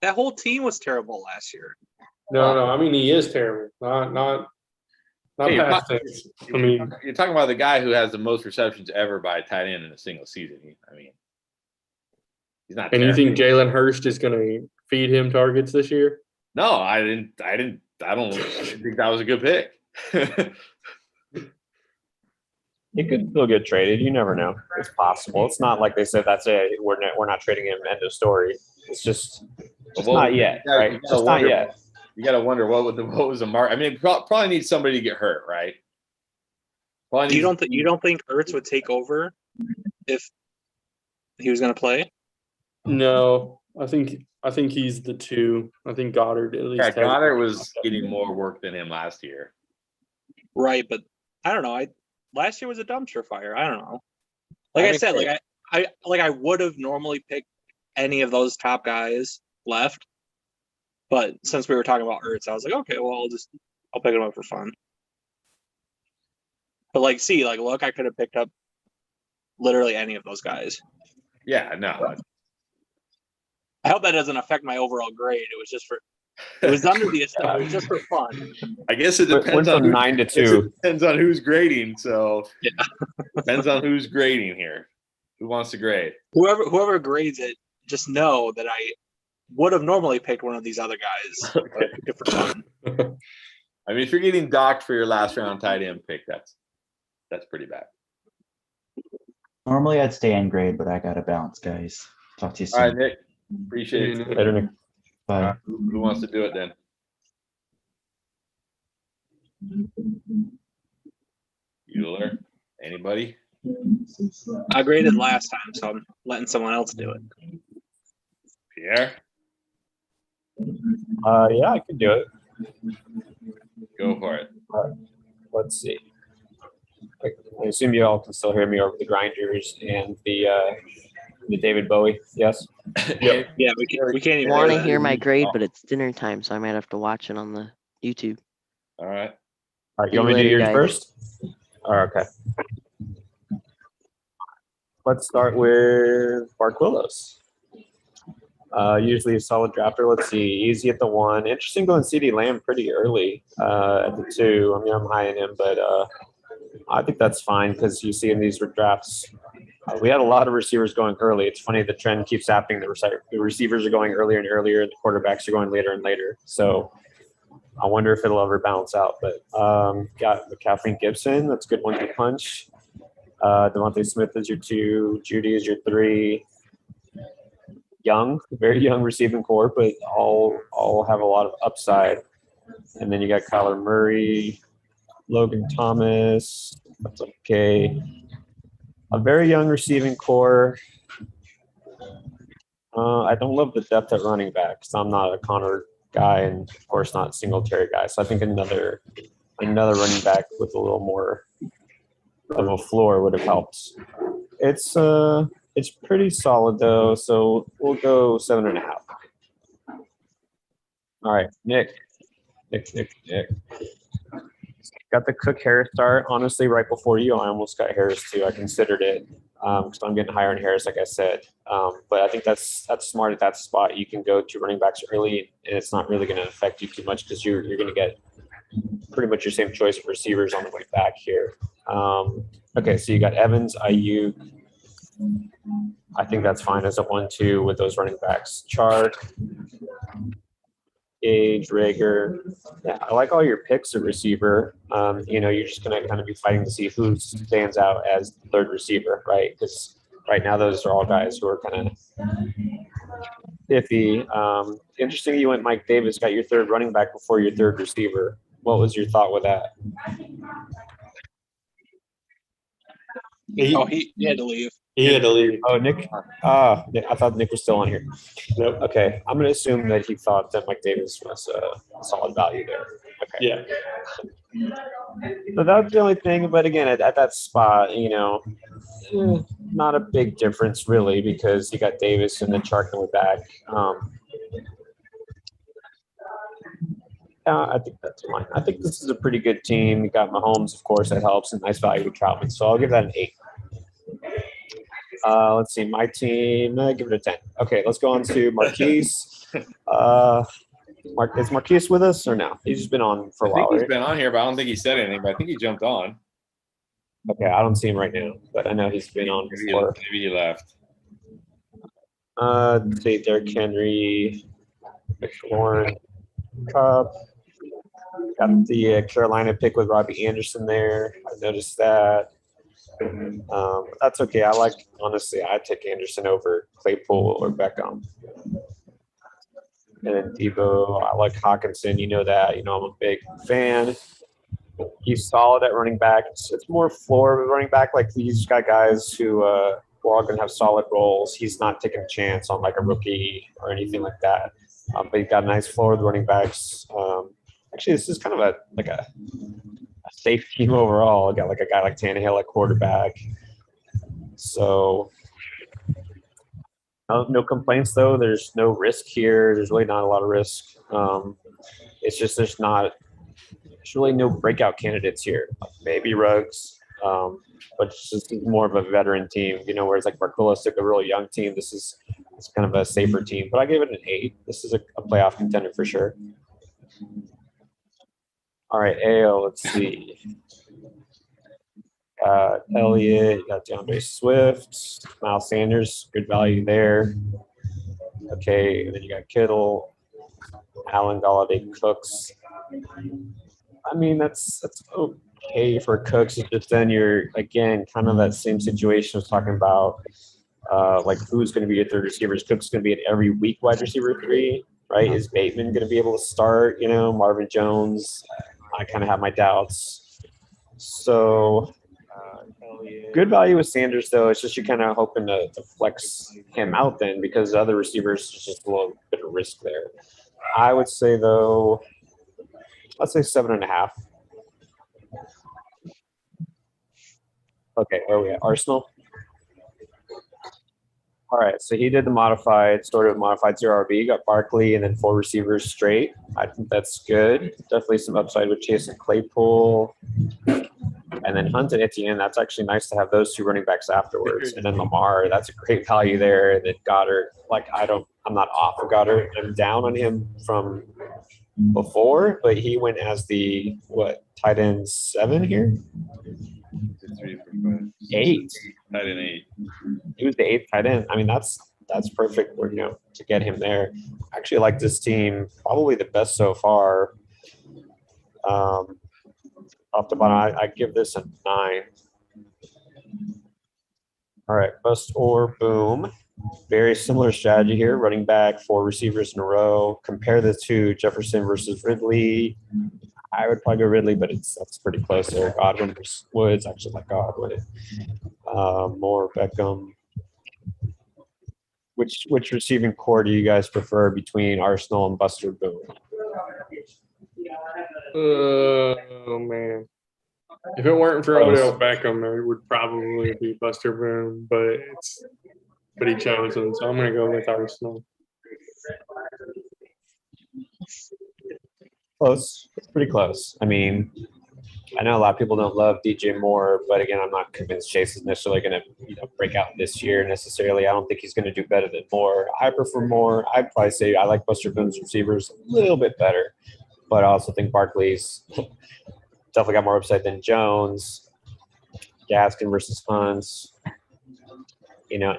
That whole team was terrible last year. No. I mean, he is terrible. Not Hey, past tense. I mean, You're talking about the guy who has the most receptions ever by a tight end in a single season. I mean, he's not. and you terrible. think Jalen Hurst is going to feed him targets this year? No, I didn't. I don't think that was a good pick. He could still get traded. You never know. It's possible. It's not like they said that's it. We're not trading him. End of story. It's just not yet, right? Just not yet. You got to wonder what was the mark. I mean, probably needs somebody to get hurt, right? You don't think Ertz would take over if he was going to play? No, I think he's the 2. I think Goddard at least. Yeah, Goddard was getting more work than him last year. Right, but I don't know. Last year was a dumpster fire. I don't know. Like I said, I would have normally picked any of those top guys left, but since we were talking about Ertz, I was like, okay, well, I'll pick him up for fun. But look, I could have picked up literally any of those guys. Yeah, no. I hope that doesn't affect my overall grade. It was under the it was just for fun. I guess it depends Went on from 9 to 2. It depends on who's grading. So Yeah. Depends on who's grading here. Who wants to grade? Whoever grades it, just know that I would have normally picked one of these other guys. Okay. But I picked it for fun. I mean, if you're getting docked for your last round tight end pick, that's pretty bad. Normally I'd stay in grade, but I got to bounce, guys. Talk to you All right, soon. Nick. Appreciate it. Later, Nick. Bye. Who wants to do it then? Bueller? Anybody? I graded last time, so I'm letting someone else do it. Pierre? Yeah, I can do it. Go for it. Let's see. I assume you all can still hear me over the grinders and the David Bowie. Yes. Yep. Yeah, we can't I even want to that. hear my grade, but it's dinner time, so I might have to watch it on the YouTube. All right. All right. You want me to do Later, yours guys. first? All right, okay. Let's start with Barquillos. Usually a solid drafter. Let's see. Easy at the 1. Interesting going CD Lamb pretty early at the 2. I mean, I'm high in him, but I think that's fine because you see in these drafts, we had a lot of receivers going early. It's funny, the trend keeps happening. The receivers are going earlier and earlier, and the quarterbacks are going later and later. So I wonder if it'll ever balance out. But got Kathleen Gibson. That's a good one to punch. Devontae Smith is your 2. Judy is your 3. Young, very young receiving core, but all have a lot of upside. And then you got Kyler Murray, Logan Thomas. That's okay. A very young receiving core. I don't love the depth at running back because I'm not a Connor guy and of course not Singletary guy. So I think another running back with a little more of a floor would have helped. It's pretty solid though, so we'll go 7.5. All right, Nick. Nick. Got the Cook Harris start. Honestly, right before you, I almost got Harris too. I considered it because I'm getting higher on Harris, like I said. But I think that's smart at that spot. You can go to running backs early, and it's not really going to affect you too much because you're going to get pretty much your same choice of receivers on the way back here. Okay, so you got Evans, Ayuk. I think that's fine as a 1-2 with those running backs. Chark, Gage, Rager. Yeah, I like all your picks at receiver. You're just going to kind of be fighting to see who stands out as the third receiver, right? Because right now those are all guys who are kind of iffy. Interesting you went Mike Davis, got your third running back before your third receiver. What was your thought with that? He had to leave. He had to leave. Oh, Nick. I thought Nick was still on here. Nope. Okay, I'm going to assume that he thought that Mike Davis was a solid value there. Okay. Yeah. So that's the only thing. But again, at that spot, not a big difference really because you got Davis and then Chark coming back. I think that's fine. I think this is a pretty good team. You got Mahomes, of course, that helps, and nice value with Troutman. So I'll give that an 8. Let's see, my team, give it a 10. Okay, let's go on to Marquise. Is Marquise with us or no? He's just been on for a while, He's right? been on here, but I don't think he said anything. But I think he jumped on. Okay, I don't see him right now, but I know he's been on before. Maybe he left. Say Derrick Henry, McLaurin, Cup. Got the Carolina pick with Robbie Anderson there. I noticed that. That's okay. Honestly, I'd take Anderson over Claypool or Beckham. And then Debo, I like Hawkinson. You know that. I'm a big fan. He's solid at running back. It's more floor of a running back. Like he's got guys who are all going to have solid roles. He's not taking a chance on like a rookie or anything like that. But he's got a nice floor of the running backs. Actually, this is kind of a safe team overall. I got like a guy like Tannehill at quarterback. So no complaints though. There's no risk here. There's really not a lot of risk. It's just there's really no breakout candidates here. Maybe Ruggs, but it's just more of a veteran team. Whereas like Marquillis took a really young team. It's kind of a safer team. But I gave it an 8. This is a playoff contender for sure. All right, AL, let's see. Elliott, you got DeAndre Swift, Miles Sanders, good value there. Okay, and then you got Kittle, Allen, Galladay, Cooks. I mean, that's okay for Cooks. It's just then you're, again, kind of that same situation I was talking about. Like who's going to be your third receiver? Is Cooks going to be an every week wide receiver 3, right? Is Bateman going to be able to start? Marvin Jones. I kind of have my doubts. So good value with Sanders, though. It's just you're kind of hoping to flex him out then because other receivers, there's just a little bit of risk there. I would say, though, let's say 7.5. Okay, where are we at? Arsenal? All right, so he did the modified 0 RB, got Barkley and then 4 receivers straight. I think that's good. Definitely some upside with Chase and Claypool. And then Hunt and Etienne, that's actually nice to have those 2 running backs afterwards. And then Lamar, that's a great value there. And then Goddard, I'm not off of Goddard. I'm down on him from before, but he went as the, tight end 7 here? 3, 4, 5, 8. Tight end 8. He was the 8th tight end. I mean, that's perfect to get him there. I actually like this team, probably the best so far. Off the bottom, I give this a 9. All right, bust or boom. Very similar strategy here. Running back, 4 receivers in a row. Compare the 2, Jefferson versus Ridley. I would probably go Ridley, but that's pretty close there. Godwin versus Woods. Actually like Godwin. Moore, Beckham. Which receiving core do you guys prefer between Arsenal and Buster Boom? Oh man! If it weren't for Odell Beckham, it would probably be Buster Boom, but he chose him, so I'm gonna go with Arsenal. Close. It's pretty close. I mean, I know a lot of people don't love DJ Moore, but again, I'm not convinced Chase is necessarily going to break out this year necessarily. I don't think he's going to do better than Moore. I prefer Moore. I'd probably say I like Buster Boone's receivers a little bit better, but I also think Barkley's definitely got more upside than Jones. Gaskin versus Hunt.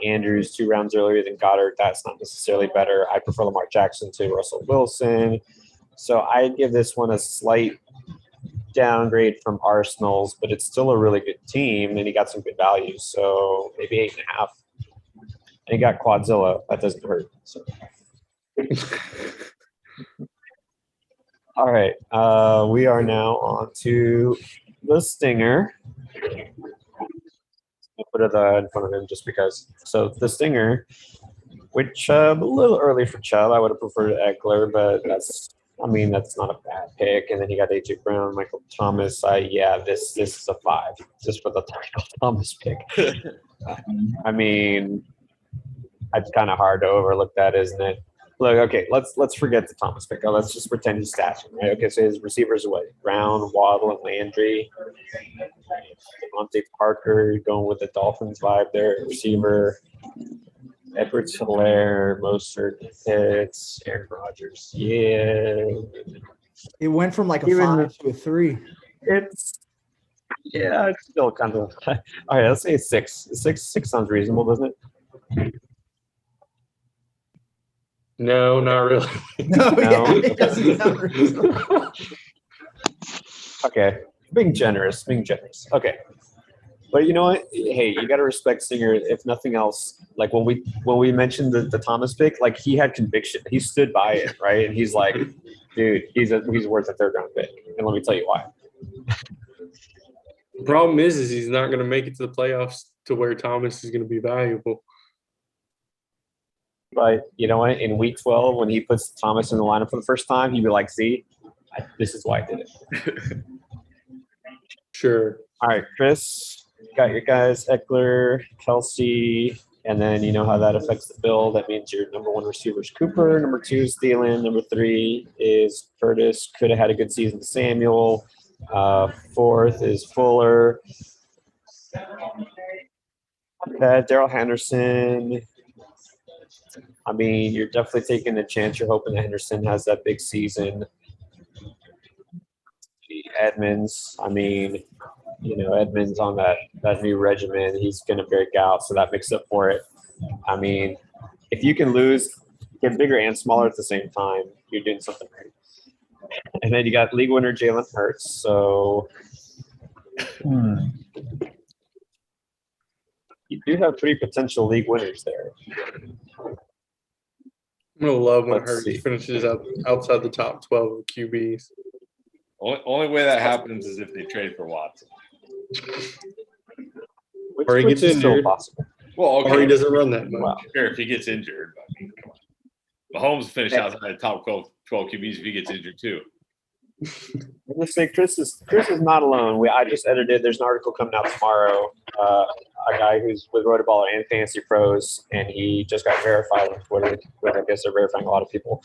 Andrews 2 rounds earlier than Goddard. That's not necessarily better. I prefer Lamar Jackson to Russell Wilson. So I'd give this one a slight downgrade from Arsenal's, but it's still a really good team, and he got some good value. So maybe 8.5. And he got Quadzilla. That doesn't hurt. So. All right. We are now on to the Stinger. I'll put it in front of him just because. So the Stinger, which a little early for Chubb. I would have preferred Eckler, but that's not a bad pick. And then you got AJ Brown, Michael Thomas. This is a 5 just for the Michael Thomas pick. I mean, it's kind of hard to overlook that, isn't it? Look, okay, let's forget the Thomas pick. Let's just pretend he's stashing, right? Okay, so his receivers away. Brown, Waddle, and Landry. Devontae Parker going with the Dolphins vibe there. Receiver. Edwards, Hilaire, Mostert, Pitts, Aaron Rodgers. Yeah. It went from like a 5 to a 3. It's still kind of all right. Let's say 6. 6 sounds reasonable, doesn't it? No, not really. No, No? yeah, it doesn't sound reasonable. Okay, being generous. Okay, but you know what? Hey, you got to respect Singer. If nothing else, like when we mentioned the Thomas pick, like he had conviction. He stood by it, right? And he's like, dude, he's worth a 3rd round pick. And let me tell you why. The problem is he's not going to make it to the playoffs to where Thomas is going to be valuable. But you know what? In week 12, when he puts Thomas in the lineup for the first time, he'd be like, see, this is why I did it. Sure. All right, Chris, got your guys, Eckler, Kelsey, and then you know how that affects the bill. That means your number 1 receiver is Cooper, number 2 is Thielen, number 3 is Curtis. Could have had a good season to Samuel. 4th is Fuller. Daryl Henderson. I mean, you're definitely taking a chance. You're hoping that Henderson has that big season. Edmonds, I mean, Edmonds on that new regimen, he's going to break out, so that makes up for it. I mean, if you can get bigger and smaller at the same time, you're doing something right. And then you got league winner Jalen Hurts, so you do have 3 potential league winners there. I'm going to love when Let's Hurts see. finishes outside the top 12 of QBs. Only way that happens is if they trade for Watson. Or he Which gets is still injured. possible. Well, okay. Or he doesn't run that much. Wow. Sure, if he gets injured. I mean, come on. Mahomes finished outside the top 12 QBs if he gets injured too. I'm gonna say Chris is not alone. I just edited. There's an article coming out tomorrow. A guy who's with Rotoballer and Fantasy Pros, and he just got verified on Twitter. I guess they're verifying a lot of people.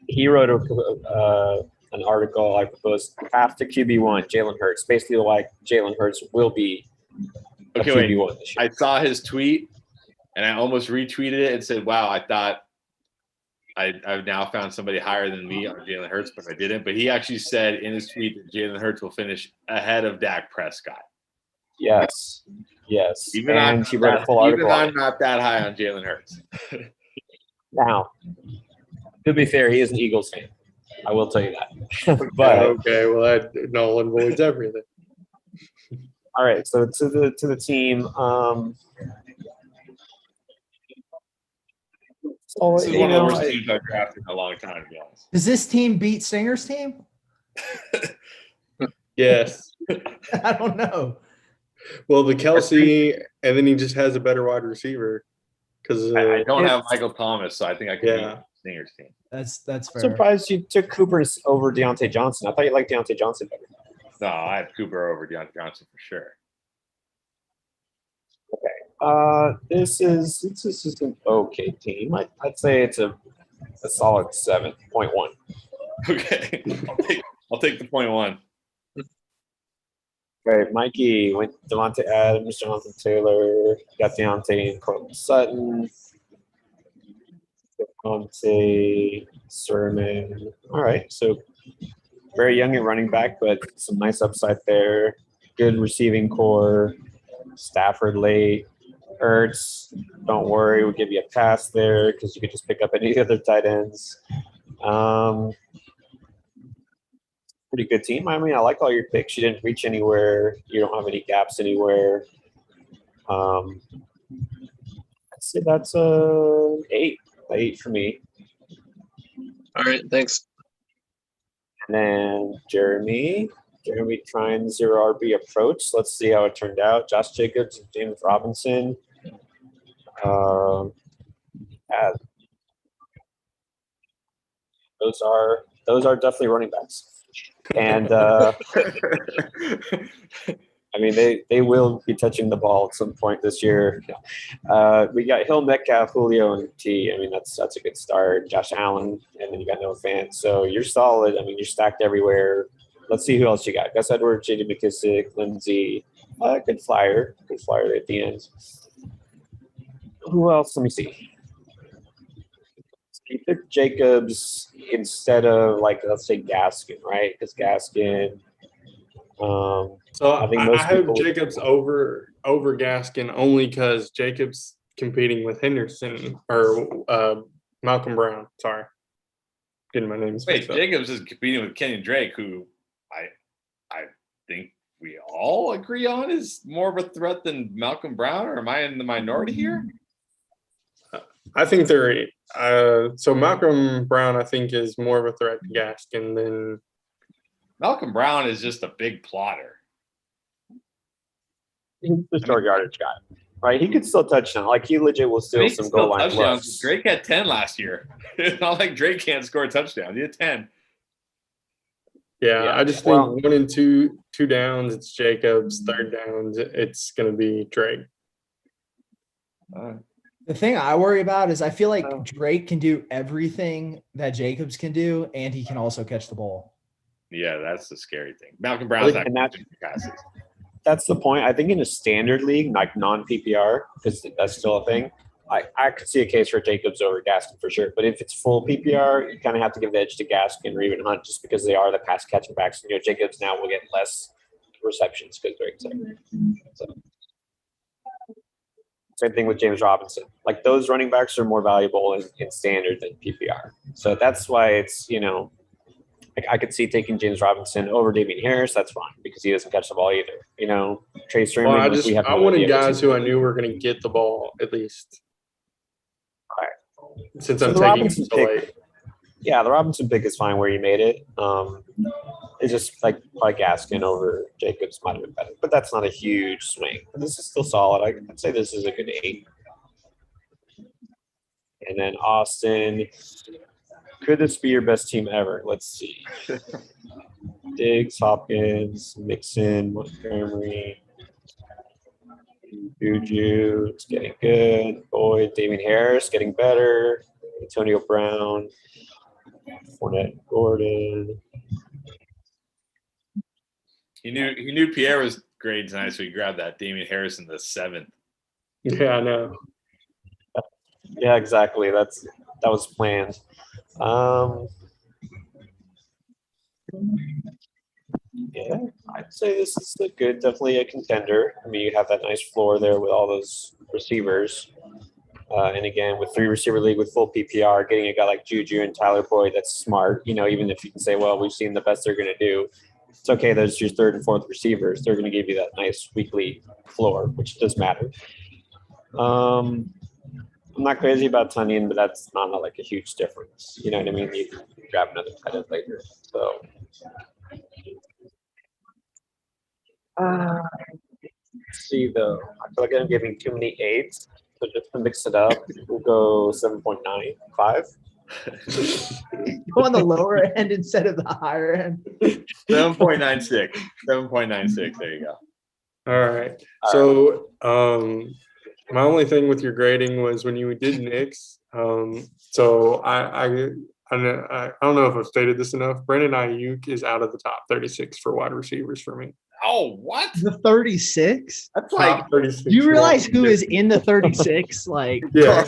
He wrote an article. I proposed path to QB1, Jalen Hurts. Basically, like Jalen Hurts will be a QB1 this year. I saw his tweet, and I almost retweeted it and said, "Wow, I thought I've now found somebody higher than me on Jalen Hurts," but I didn't. But he actually said in his tweet that Jalen Hurts will finish ahead of Dak Prescott. Yes. Even And he wrote a full article on I'm it. not that high on Jalen Hurts. Now, to be fair, he is an Eagles fan. I will tell you that. But Okay, well that null and voids everything. all right, so to the team. So, This is one of the worst teams I've drafted in a long time, to be honest. Does this team beat Singer's team? Yes. I don't know. Well, the Kelsey, and then he just has a better wide receiver. Because I don't have Michael Thomas, so I think I can Yeah. beat Singer's team. That's I'm fair. surprised you took Cooper over Deontay Johnson. I thought you liked Deontay Johnson better. No, I have Cooper over Deontay Johnson for sure. This is an okay team. I'd say it's a solid 7.1. Okay, I'll take the 0.1. All right, Mikey went Devontae Adams, Jonathan Taylor, got Deontay and Courtland Sutton, Devontae, Sermon. All right, so very young at running back, but some nice upside there. Good receiving core. Stafford late. Ertz, don't worry, we'll give you a pass there because you could just pick up any other tight ends. Pretty good team. I mean, I like all your picks. You didn't reach anywhere. You don't have any gaps anywhere. I'd say that's a 8. 8 for me. All right, thanks. And then Jeremy trying 0 RB approach. Let's see how it turned out. Josh Jacobs and James Robinson. Yeah, those are definitely running backs. And I mean, they will be touching the ball at some point this year. We got Hill, Metcalf, Julio, and T. I mean, that's a good start. Josh Allen, and then you got Noah Fant. So you're solid. I mean, you're stacked everywhere. Let's see who else you got. Gus Edwards, J.D. McKissick, Lindsey. Good flyer at the end. Who else? Let me see. He picked Jacobs instead of, like, let's say Gaskin, right? Because Gaskin. So I think most I have people Jacobs over Gaskin only because Jacobs competing with Henderson or Malcolm Brown. Sorry, getting my names Wait, mixed up. Jacobs is competing with Kenyon Drake, who I think we all agree on is more of a threat than Malcolm Brown, or am I in the minority here? I think they're so Malcolm Brown, I think, is more of a threat to Gaskin than Malcolm Brown is just a big plotter. he's the short yardage guy, right? He could still touchdown. Like, he legit will steal some goal line touchdowns. looks. Drake had 10 last year. It's not like Drake can't score a touchdown. He had 10. I just think 1 and 2 downs, it's Jacobs. 3rd downs, it's going to be Drake. The thing I worry about is I feel like Drake can do everything that Jacobs can do, and he can also catch the ball. Yeah, that's the scary thing. Malcolm Brown's not catching passes. That's the point. I think in a standard league, like non-PPR, because that's still a thing, I could see a case for Jacobs over Gaskin for sure. But if it's full PPR, you kind of have to give the edge to Gaskin or even Hunt just because they are the pass catching backs. And, Jacobs now will get less receptions because Drake's there. So. Same thing with James Robinson. Like, those running backs are more valuable in standard than PPR. So that's why it's, like, I could see taking James Robinson over Damian Harris. That's fine because he doesn't catch the ball either. Trey Sermon. Well, I wanted guys who I knew were going to get the ball at least. All right. Since I'm taking him so late. Yeah, the Robinson pick is fine where you made it. It's just like Gaskin over Jacobs might have been better, but that's not a huge swing. But this is still solid. I'd say this is a good 8. And then Austin. Could this be your best team ever? Let's see. Diggs, Hopkins, Mixon, Montgomery, Juju. It's getting good. Boyd, Damian Harris getting better. Antonio Brown, Fournette, Gordon. He knew Pierre was great tonight, so he grabbed that Damian Harris in the 7th. Yeah, I know. Yeah, exactly. That was planned. Yeah, I'd say this is definitely a contender. I mean, you have that nice floor there with all those receivers. And again, with 3 receiver league with full PPR, getting a guy like Juju and Tyler Boyd, that's smart. Even if you can say, well, we've seen the best they're going to do. It's okay. There's your 3rd and 4th receivers. They're going to give you that nice weekly floor, which does matter. I'm not crazy about Tunyon, but that's not like a huge difference. You know what I mean? You can grab another tight end later. So. Let's see, though. I feel like I'm giving too many 8s. So just to mix it up, we'll go 7.95. Go on the lower end instead of the higher end. 7.96. 7.96. There you go. All right. So my only thing with your grading was when you did Knicks. So I I don't know if I've stated this enough. Brandon Ayuk is out of the top 36 for wide receivers for me. Oh, what? The 36? That's like Top 36. Do you realize who is in the 36? Like, Yeah.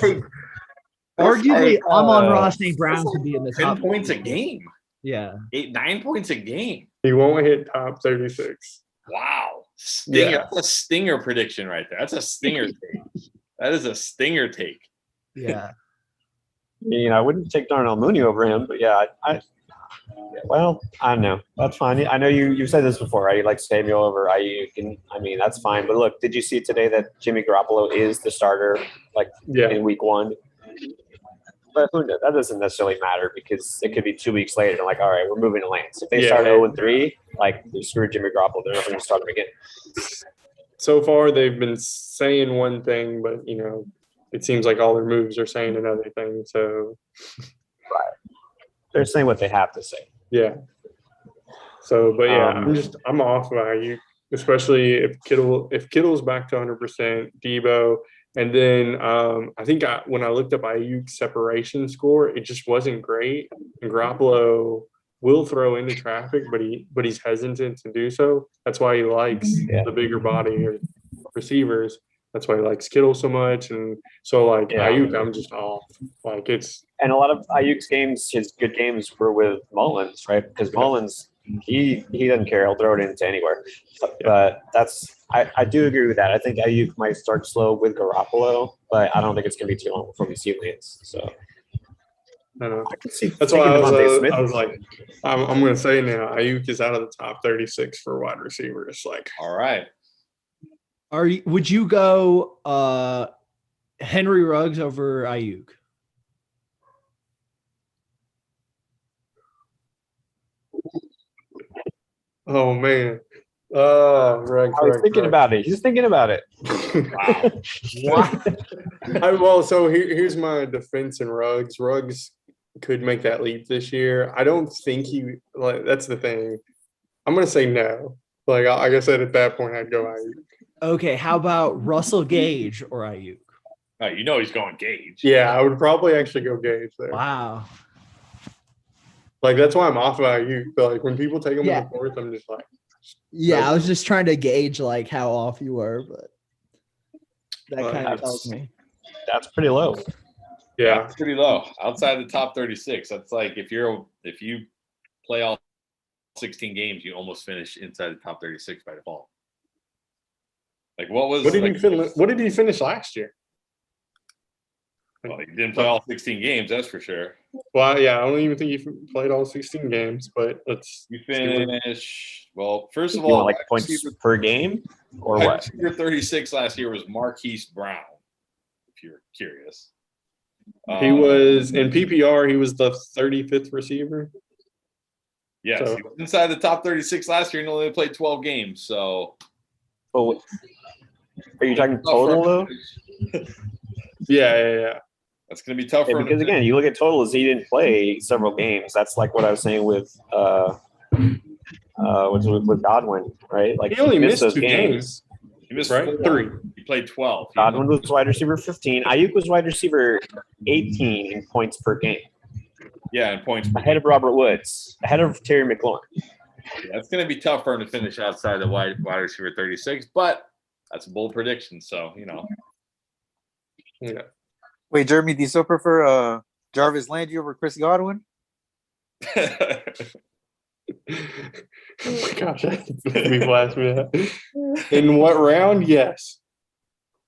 arguably, like, Amon-Ra St. Brown could be in the 10 top. points a game. Yeah. 9 points a game. He won't hit top 36. Wow. Stinger. Yeah. That's a stinger prediction right there. That's a stinger take. That is a stinger take. Yeah. I wouldn't take Darnell Mooney over him, but yeah, well, I don't know. That's fine. I know you said this before, right? You like Samuel over Ayuk, and I mean that's fine. But look, did you see today that Jimmy Garoppolo is the starter, in week 1? But who knows? That doesn't necessarily matter because it could be 2 weeks later. And all right, we're moving to Lance. If they start 0-3, screw Jimmy Garoppolo. They're not going to start him again. So far, they've been saying one thing, but it seems like all their moves are saying another thing. So, They're saying what they have to say. yeah. So, but yeah, I'm off of Ayuk, especially if Kittle's back to 100%, Debo, and then I think when I looked up Ayuk's separation score, it just wasn't great. And Garoppolo will throw into traffic, but he's hesitant to do so. That's why he likes the bigger body receivers. That's why he likes Kittle so much. And so Ayuk, I'm just off. And a lot of Ayuk's games, his good games were with Mullins, right? Because Mullins, he doesn't care. He'll throw it into anywhere. But I do agree with that. I think Ayuk might start slow with Garoppolo, but I don't think it's going to be too long before we see Lance. So I know. I can see. That's why I Smith. was like, I'm going to say now, Ayuk is out of the top 36 for wide receivers. All right. Would you go Henry Ruggs over Ayuk? Oh man. Ruggs. He's thinking about it. He's thinking about it. Wow. So here's my defense in Ruggs. Ruggs could make that leap this year. I don't think that's the thing. I'm gonna say no. Like I said, at that point, I'd go Ayuk. Okay, how about Russell Gage or Ayuk? Oh, he's going Gage. Yeah, I would probably actually go Gage there. Wow. That's why I'm off of Ayuk. But when people take him in the fourth, I'm just like. Yeah, I was just trying to gauge how off you were, but that kind of tells me. That's pretty low. Yeah, that's pretty low. Outside the top 36, that's if you play all 16 games, you almost finish inside the top 36 by default. What did he finish last year? Well, he didn't play all 16 games, that's for sure. Well, yeah, I don't even think he played all 16 games, but you finish. Well, first of all, points per game or what? Your 36 last year was Marquise Brown. If you're curious, he was in PPR. He was the 35th receiver. Yes, he was inside the top 36 last year and only played 12 games. So, are you talking total though? Yeah. That's going to be tough for him. Because again, you look at totals, he didn't play several games. That's like what I was saying with Godwin, right? He only missed those 2 games. He missed 3. He played 12. Godwin was wide receiver 15. Ayuk was wide receiver 18 in points per game. Yeah, in points. Ahead of Robert Woods, ahead of Terry McLaurin. Yeah, it's going to be tough for him to finish outside the wide receiver 36, but that's a bold prediction. So, Yeah. Wait, Jeremy, do you still prefer Jarvis Landry over Chris Godwin? Oh my gosh, people ask me that. In what round? Yes.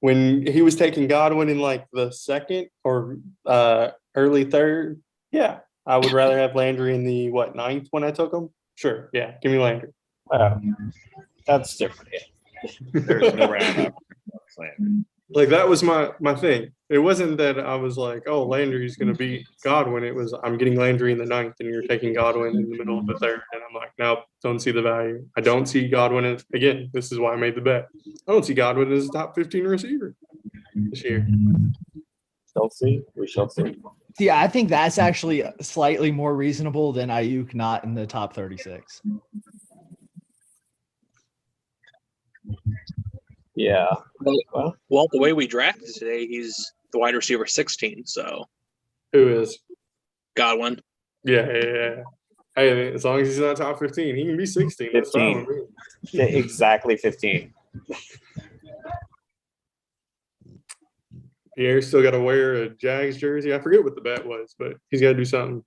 When he was taking Godwin in the second or early third, yeah, I would rather have Landry in the ninth when I took him. Sure, yeah, give me Landry. That's different. Yeah. There's no round after Landry. That was my thing. It wasn't that I was like, oh, Landry's going to beat Godwin. It was I'm getting Landry in the ninth and you're taking Godwin in the middle of the third. And I'm like, nope, don't see the value. I don't see Godwin again, this is why I made the bet. I don't see Godwin as a top 15 receiver this year. We shall see. Yeah, I think that's actually slightly more reasonable than Ayuk not in the top 36. Yeah. Well, the way we drafted today, he's the wide receiver 16. So Who is? Godwin. Yeah. Hey, as long as he's not top 15, he can be 16. That's fine with me. Exactly 15. Pierre's still got to wear a Jags jersey. I forget what the bet was, but he's got to do something.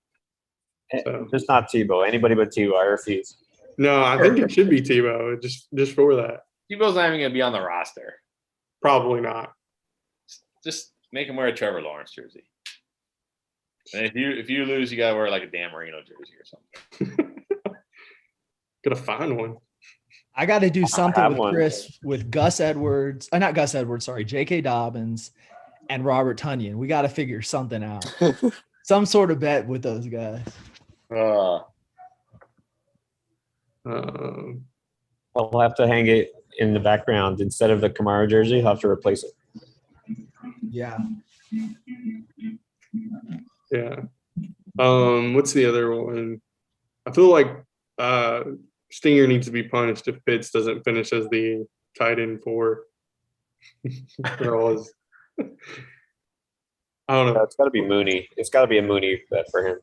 So. Just not Tebow. Anybody but Tebow. I refuse. No, I think it should be Tebow, just for that. Tebow's not even going to be on the roster. Probably not. Just make him wear a Trevor Lawrence jersey. And if you lose, you got to wear like a Dan Marino jersey or something. Gotta find one. I got to do something with one. Chris with Gus Edwards. Not Gus Edwards. Sorry, J.K. Dobbins and Robert Tunyon. We got to figure something out. Some sort of bet with those guys. I'll have to hang it in the background instead of the Kamara jersey. I'll have to replace it. Yeah. Yeah. What's the other one? I feel like Stinger needs to be punished if Pitts doesn't finish as the tight end 4. I don't know. It's got to be Mooney. It's got to be a Mooney bet for him.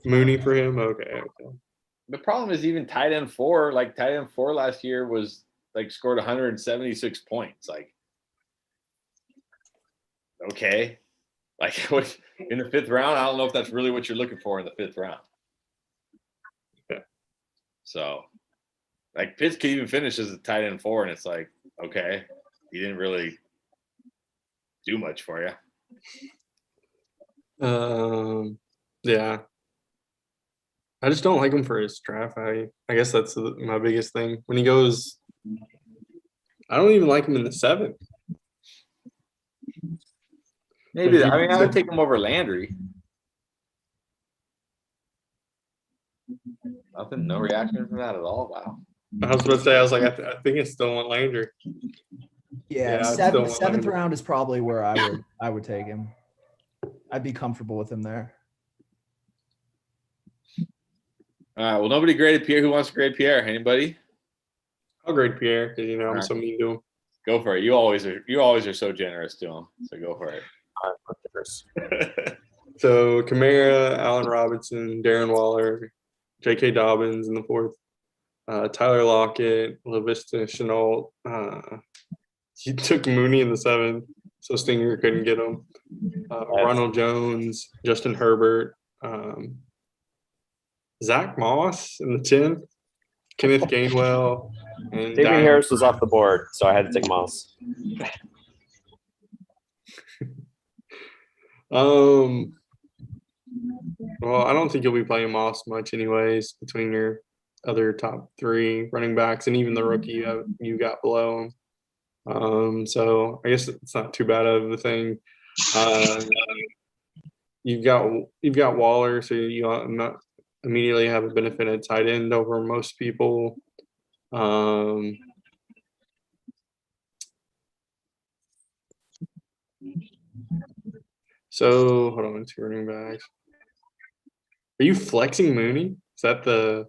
Mooney for him? Okay. The problem is even tight end 4, like tight end 4 last year was like scored 176 points. Like, okay. Like what in the 5th round? I don't know if that's really what you're looking for in the 5th round. Yeah. So like Pitts could even finish as a tight end 4, and it's like, okay, he didn't really do much for you. Yeah. I just don't like him for his draft value. I guess that's my biggest thing. When he goes, I don't even like him in the 7th. Maybe I mean I would take him over Landry. Nothing, no reaction from that at all. Wow. I was about to say, I was like, I think I still want Landry. Yeah, seventh round is probably where I would take him. I'd be comfortable with him there. All right. Well, nobody graded Pierre. Who wants to grade Pierre? Anybody? I'll grade Pierre because I'm so mean to him. Go for it. You always are so generous to him. So go for it. So Kamara, Allen Robinson, Darren Waller, J.K. Dobbins in the 4th, Tyler Lockett, LaVista Chenault. He took Mooney in the 7th, so Stinger couldn't get him. Ronald Jones, Justin Herbert, Zach Moss in the 10th, Kenneth Gainwell, and David Harris was off the board, so I had to take Moss. Well, I don't think you'll be playing Moss much anyways between your other top 3 running backs and even the rookie you got below him. So I guess it's not too bad of a thing. You've got Waller, so you not immediately have a benefit at tight end over most people. So hold on, 2 running backs. Are you flexing Mooney? Is that the?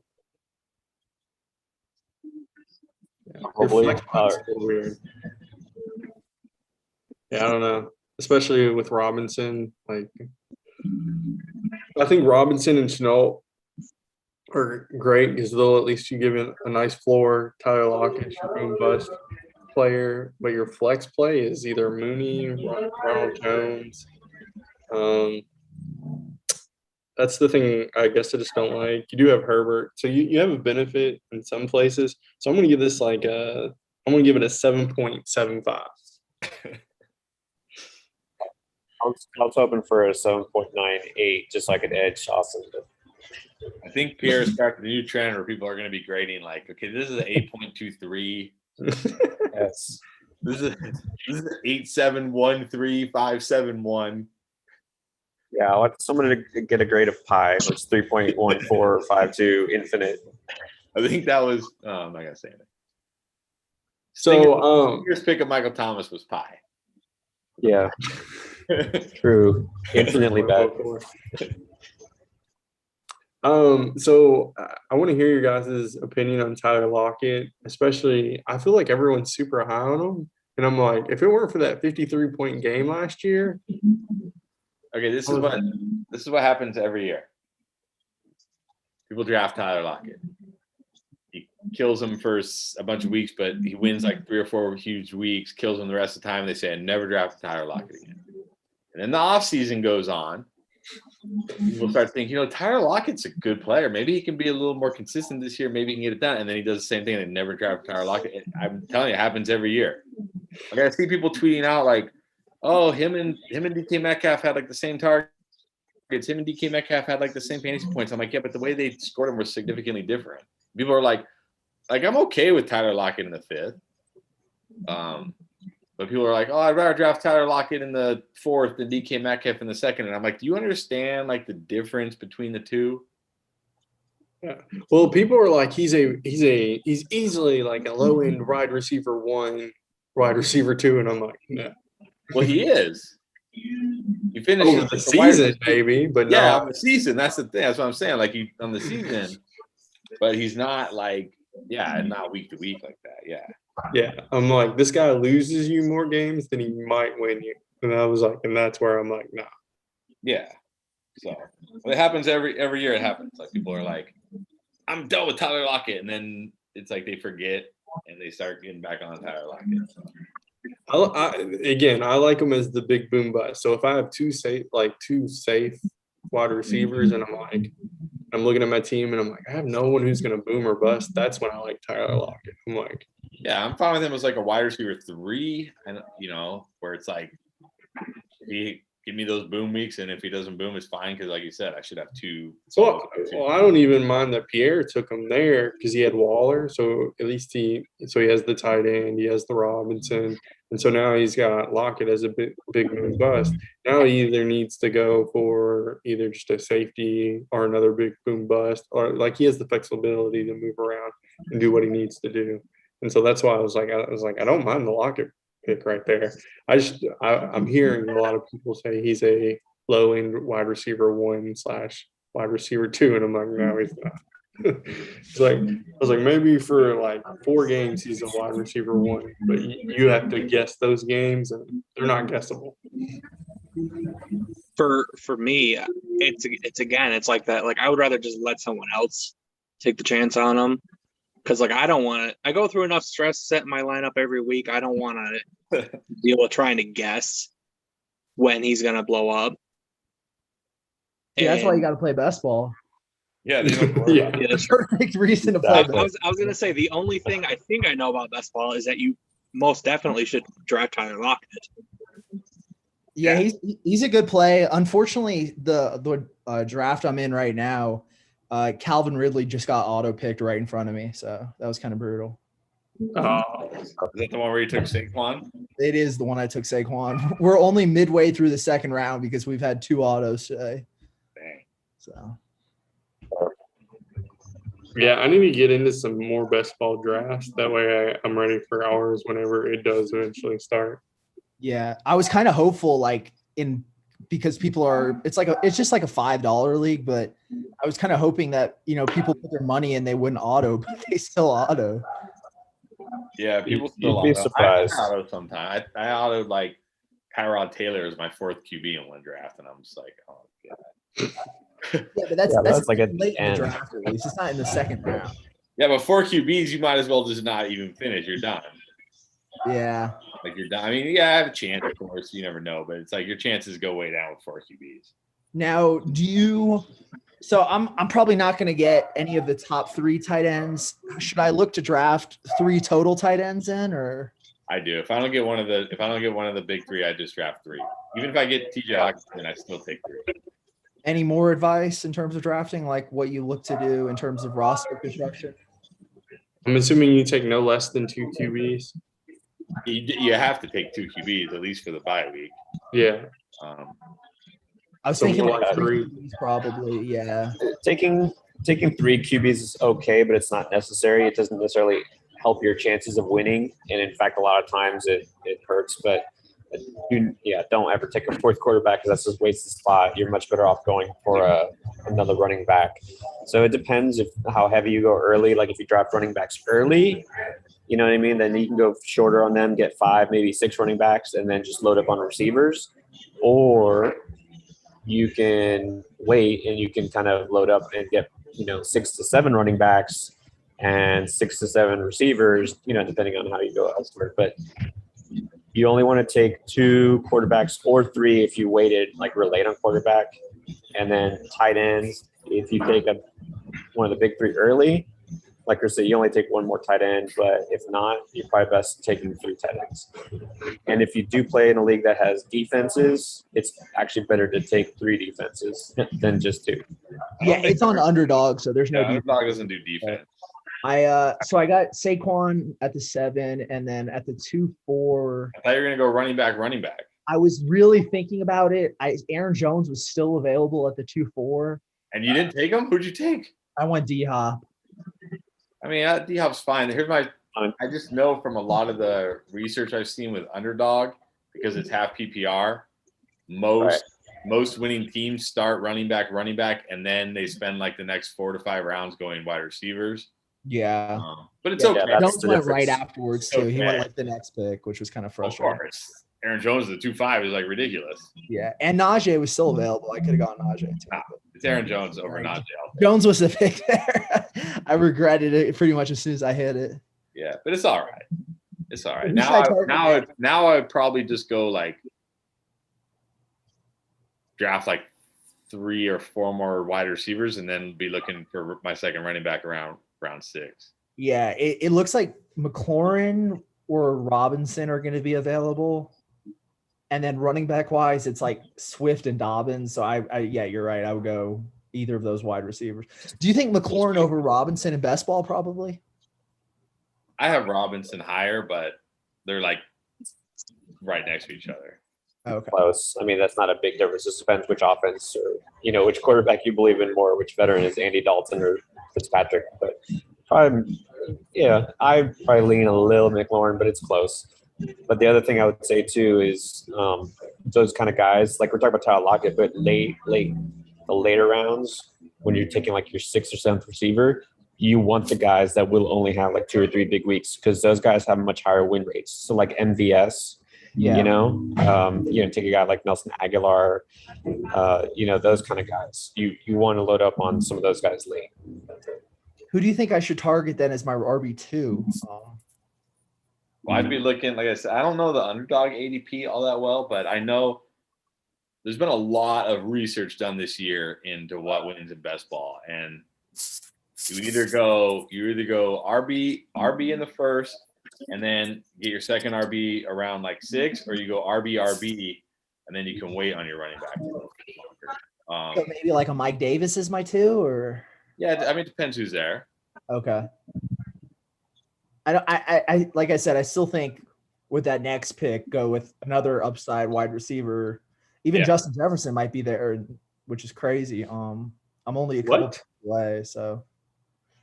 Probably. Weird. Yeah, I don't know. Especially with Robinson, like I think Robinson and Chenault are great because they'll at least you give it a nice floor. Tyler Lockett, your boom bust player, but your flex play is either Mooney, Ronald Jones. That's the thing I guess I just don't like. You do have Herbert, so you have a benefit in some places. So I'm gonna give this I'm gonna give it a 7.75. I was hoping for a 7.98 just so I could edge Austin. I think Pierre started a new trend where people are going to be grading like, okay, this is an 8.23. Yes. This is 8.713.571. Yeah, I want someone to get a grade of pi, which is 3.1452 infinite. I think that was I'm not gonna say anything. So Stinger's pick of Michael Thomas was pi. Yeah. True. Infinitely bad. So I want to hear your guys' opinion on Tyler Lockett, especially I feel like everyone's super high on him. And I'm like, if it weren't for that 53-point game last year. Okay, this is what happens every year. People draft Tyler Lockett. He kills him for a bunch of weeks, but he wins like 3 or 4 huge weeks, kills him the rest of the time. They say, I never draft Tyler Lockett again. And then the offseason goes on. People start thinking, Tyler Lockett's a good player. Maybe he can be a little more consistent this year. Maybe he can get it done. And then he does the same thing and they never draft Tyler Lockett. I'm telling you, it happens every year. Like I see people tweeting out like, oh, him and DK Metcalf had like the same targets. Him and DK Metcalf had like the same fantasy points. I'm like, yeah, but the way they scored them was significantly different. People are like I'm okay with Tyler Lockett in the 5th. But people are like, oh, I'd rather draft Tyler Lockett in the 4th than DK Metcalf in the 2nd. And I'm like, do you understand like the difference between the two? Yeah. Well, people are like, he's easily like a low end wide receiver 1, wide receiver 2, and I'm like, no. Well, he is. He finished Over the season, maybe, but yeah, not on the season. That's the thing. That's what I'm saying. Like he on the season, but he's not like, not week to week like that. Yeah. Yeah, I'm like, this guy loses you more games than he might win you. And I was like, and that's where I'm like, nah. Yeah. So it happens every year. It happens. Like people are like, I'm done with Tyler Lockett, and then it's like they forget and they start getting back on Tyler Lockett. So. I like him as the big boom bust. So if I have two safe wide receivers, and I'm looking at my team and I'm like, I have no one who's going to boom or bust. That's when I like Tyler Lockett. I'm like, yeah, I'm fine with him as like a wide receiver 3, and where it's like, he give me those boom weeks, and if he doesn't boom, it's fine because, like you said, I should have 2. So I don't even mind that Pierre took him there because he had Waller. So at least he has the tight end, he has the Robinson, and so now he's got Lockett as a big boom bust. Now he either needs to go for either just a safety or another big boom bust, or like he has the flexibility to move around and do what he needs to do. And so that's why I was like, I don't mind the Lockett pick right there. I'm hearing a lot of people say he's a low end wide receiver 1 / wide receiver 2, and I'm like, no, he's not. It's like, I was like, maybe for like 4 games he's a wide receiver 1, but you have to guess those games, and they're not guessable. For me, it's like that. Like I would rather just let someone else take the chance on him. Because I don't want to. I go through enough stress setting my lineup every week. I don't want to deal with trying to guess when he's gonna blow up. Yeah, that's why you got to play best ball. Yeah, yeah. Perfect reason to play. I was gonna say the only thing I think I know about best ball is that you most definitely should draft Tyler Lockett. Yeah, he's a good play. Unfortunately, the draft I'm in right now. Calvin Ridley just got auto-picked right in front of me, so that was kind of brutal. Oh, is that the one where you took Saquon? It is the one I took Saquon. We're only midway through the 2nd round because we've had 2 autos today. Dang. So. yeah, I need to get into some more best ball drafts. That way I'm ready for ours whenever it does eventually start. Yeah, I was kind of hopeful, because people are, it's just like a $5 league, but I was kind of hoping that, people put their money in, they wouldn't auto, but they still auto. Yeah, people still You'd be auto. surprised. I auto sometimes. I autoed like Tyrod Taylor as my 4th QB in one draft, and I'm just like, oh god. Yeah, but that's like at late the in the end. draft at least. It's not in the 2nd round. Yeah, but 4 QBs, you might as well just not even finish. You're done. Yeah. Like you're done. I mean, yeah, I have a chance, of course. You never know, but it's like your chances go way down with 4 QBs. Now, so I'm probably not going to get any of the top 3 tight ends. Should I look to draft 3 total tight ends in, or? I do. If I don't get one of the big 3, I just draft 3. Even if I get TJ Hawkinson, I still take 3. Any more advice in terms of drafting, like what you look to do in terms of roster construction? I'm assuming you take no less than 2 QBs. You have to take 2 QBs at least for the bye week. Yeah. I was So thinking more like like 3 3. QBs probably. Yeah. Taking 3 QBs is okay, but it's not necessary. It doesn't necessarily help your chances of winning, and in fact, a lot of times it hurts. But don't ever take a 4th quarterback because that's just wastes the spot. You're much better off going for another running back. So it depends how heavy you go early. Like if you draft running backs early, you know what I mean? Then you can go shorter on them, get 5, maybe 6 running backs, and then just load up on receivers. Or you can wait and you can kind of load up and get 6 to 7 running backs and 6 to 7 receivers, depending on how you go elsewhere. But you only want to take 2 quarterbacks or 3 if you waited like real late on quarterback, and then tight ends. If you take one of the big 3 early, like I said, you only take 1 more tight end, but if not, you're probably best taking 3 tight ends. And if you do play in a league that has defenses, it's actually better to take 3 defenses than just 2. Yeah, it's on underdog, so there's no defense. Underdog doesn't do defense. So I got Saquon at the 7, and then at the 2-4. I thought you were gonna go running back. I was really thinking about it. Aaron Jones was still available at the 2-4. And you didn't take him? Who'd you take? I went D-Hop. I mean, D-Hop's fine. I just know from a lot of the research I've seen with underdog, because it's half PPR, most winning teams start running back, and then they spend like the next 4 to 5 rounds going wide receivers. Yeah. But it's okay. Jones went right afterwards too. He went like the next pick, which was kind of frustrating. Of course. Aaron Jones, the 2-5 is like ridiculous. Yeah. And Najee was still available. I could have gone Najee too. Nah, it's Aaron Jones over Najee. Jones was the pick there. I regretted it pretty much as soon as I hit it. Yeah, but it's all right. It's all right. Now I'd probably just go like draft like 3 or 4 more wide receivers and then be looking for my second running back around round 6. Yeah, it looks like McLaurin or Robinson are going to be available. And then running back wise, it's like Swift and Dobbins. So yeah, you're right. I would go either of those wide receivers. Do you think McLaurin over Robinson in best ball? Probably. I have Robinson higher, but they're like right next to each other. Okay. Close. I mean, that's not a big difference. It depends which offense or, which quarterback you believe in more, which veteran is Andy Dalton or Fitzpatrick. But probably, I probably lean a little McLaurin, but it's close. But the other thing I would say too is those kind of guys, like we're talking about Tyler Lockett, but the later rounds, when you're taking like your 6th or 7th receiver, you want the guys that will only have like 2 or 3 big weeks because those guys have much higher win rates. So like MVS, take a guy like Nelson Aguilar, those kind of guys. You want to load up on some of those guys late. Who do you think I should target then as my RB2? Well, I'd be looking, like I said, I don't know the underdog ADP all that well, but I know there's been a lot of research done this year into what wins in best ball. And you either go RB in the first and then get your second RB around like 6, or you go RB, and then you can wait on your running back. So maybe like a Mike Davis is my 2, or? Yeah, I mean, it depends who's there. Okay. I like I said, I still think with that next pick, go with another upside wide receiver. Even Justin Jefferson might be there, which is crazy. I'm only a couple away, so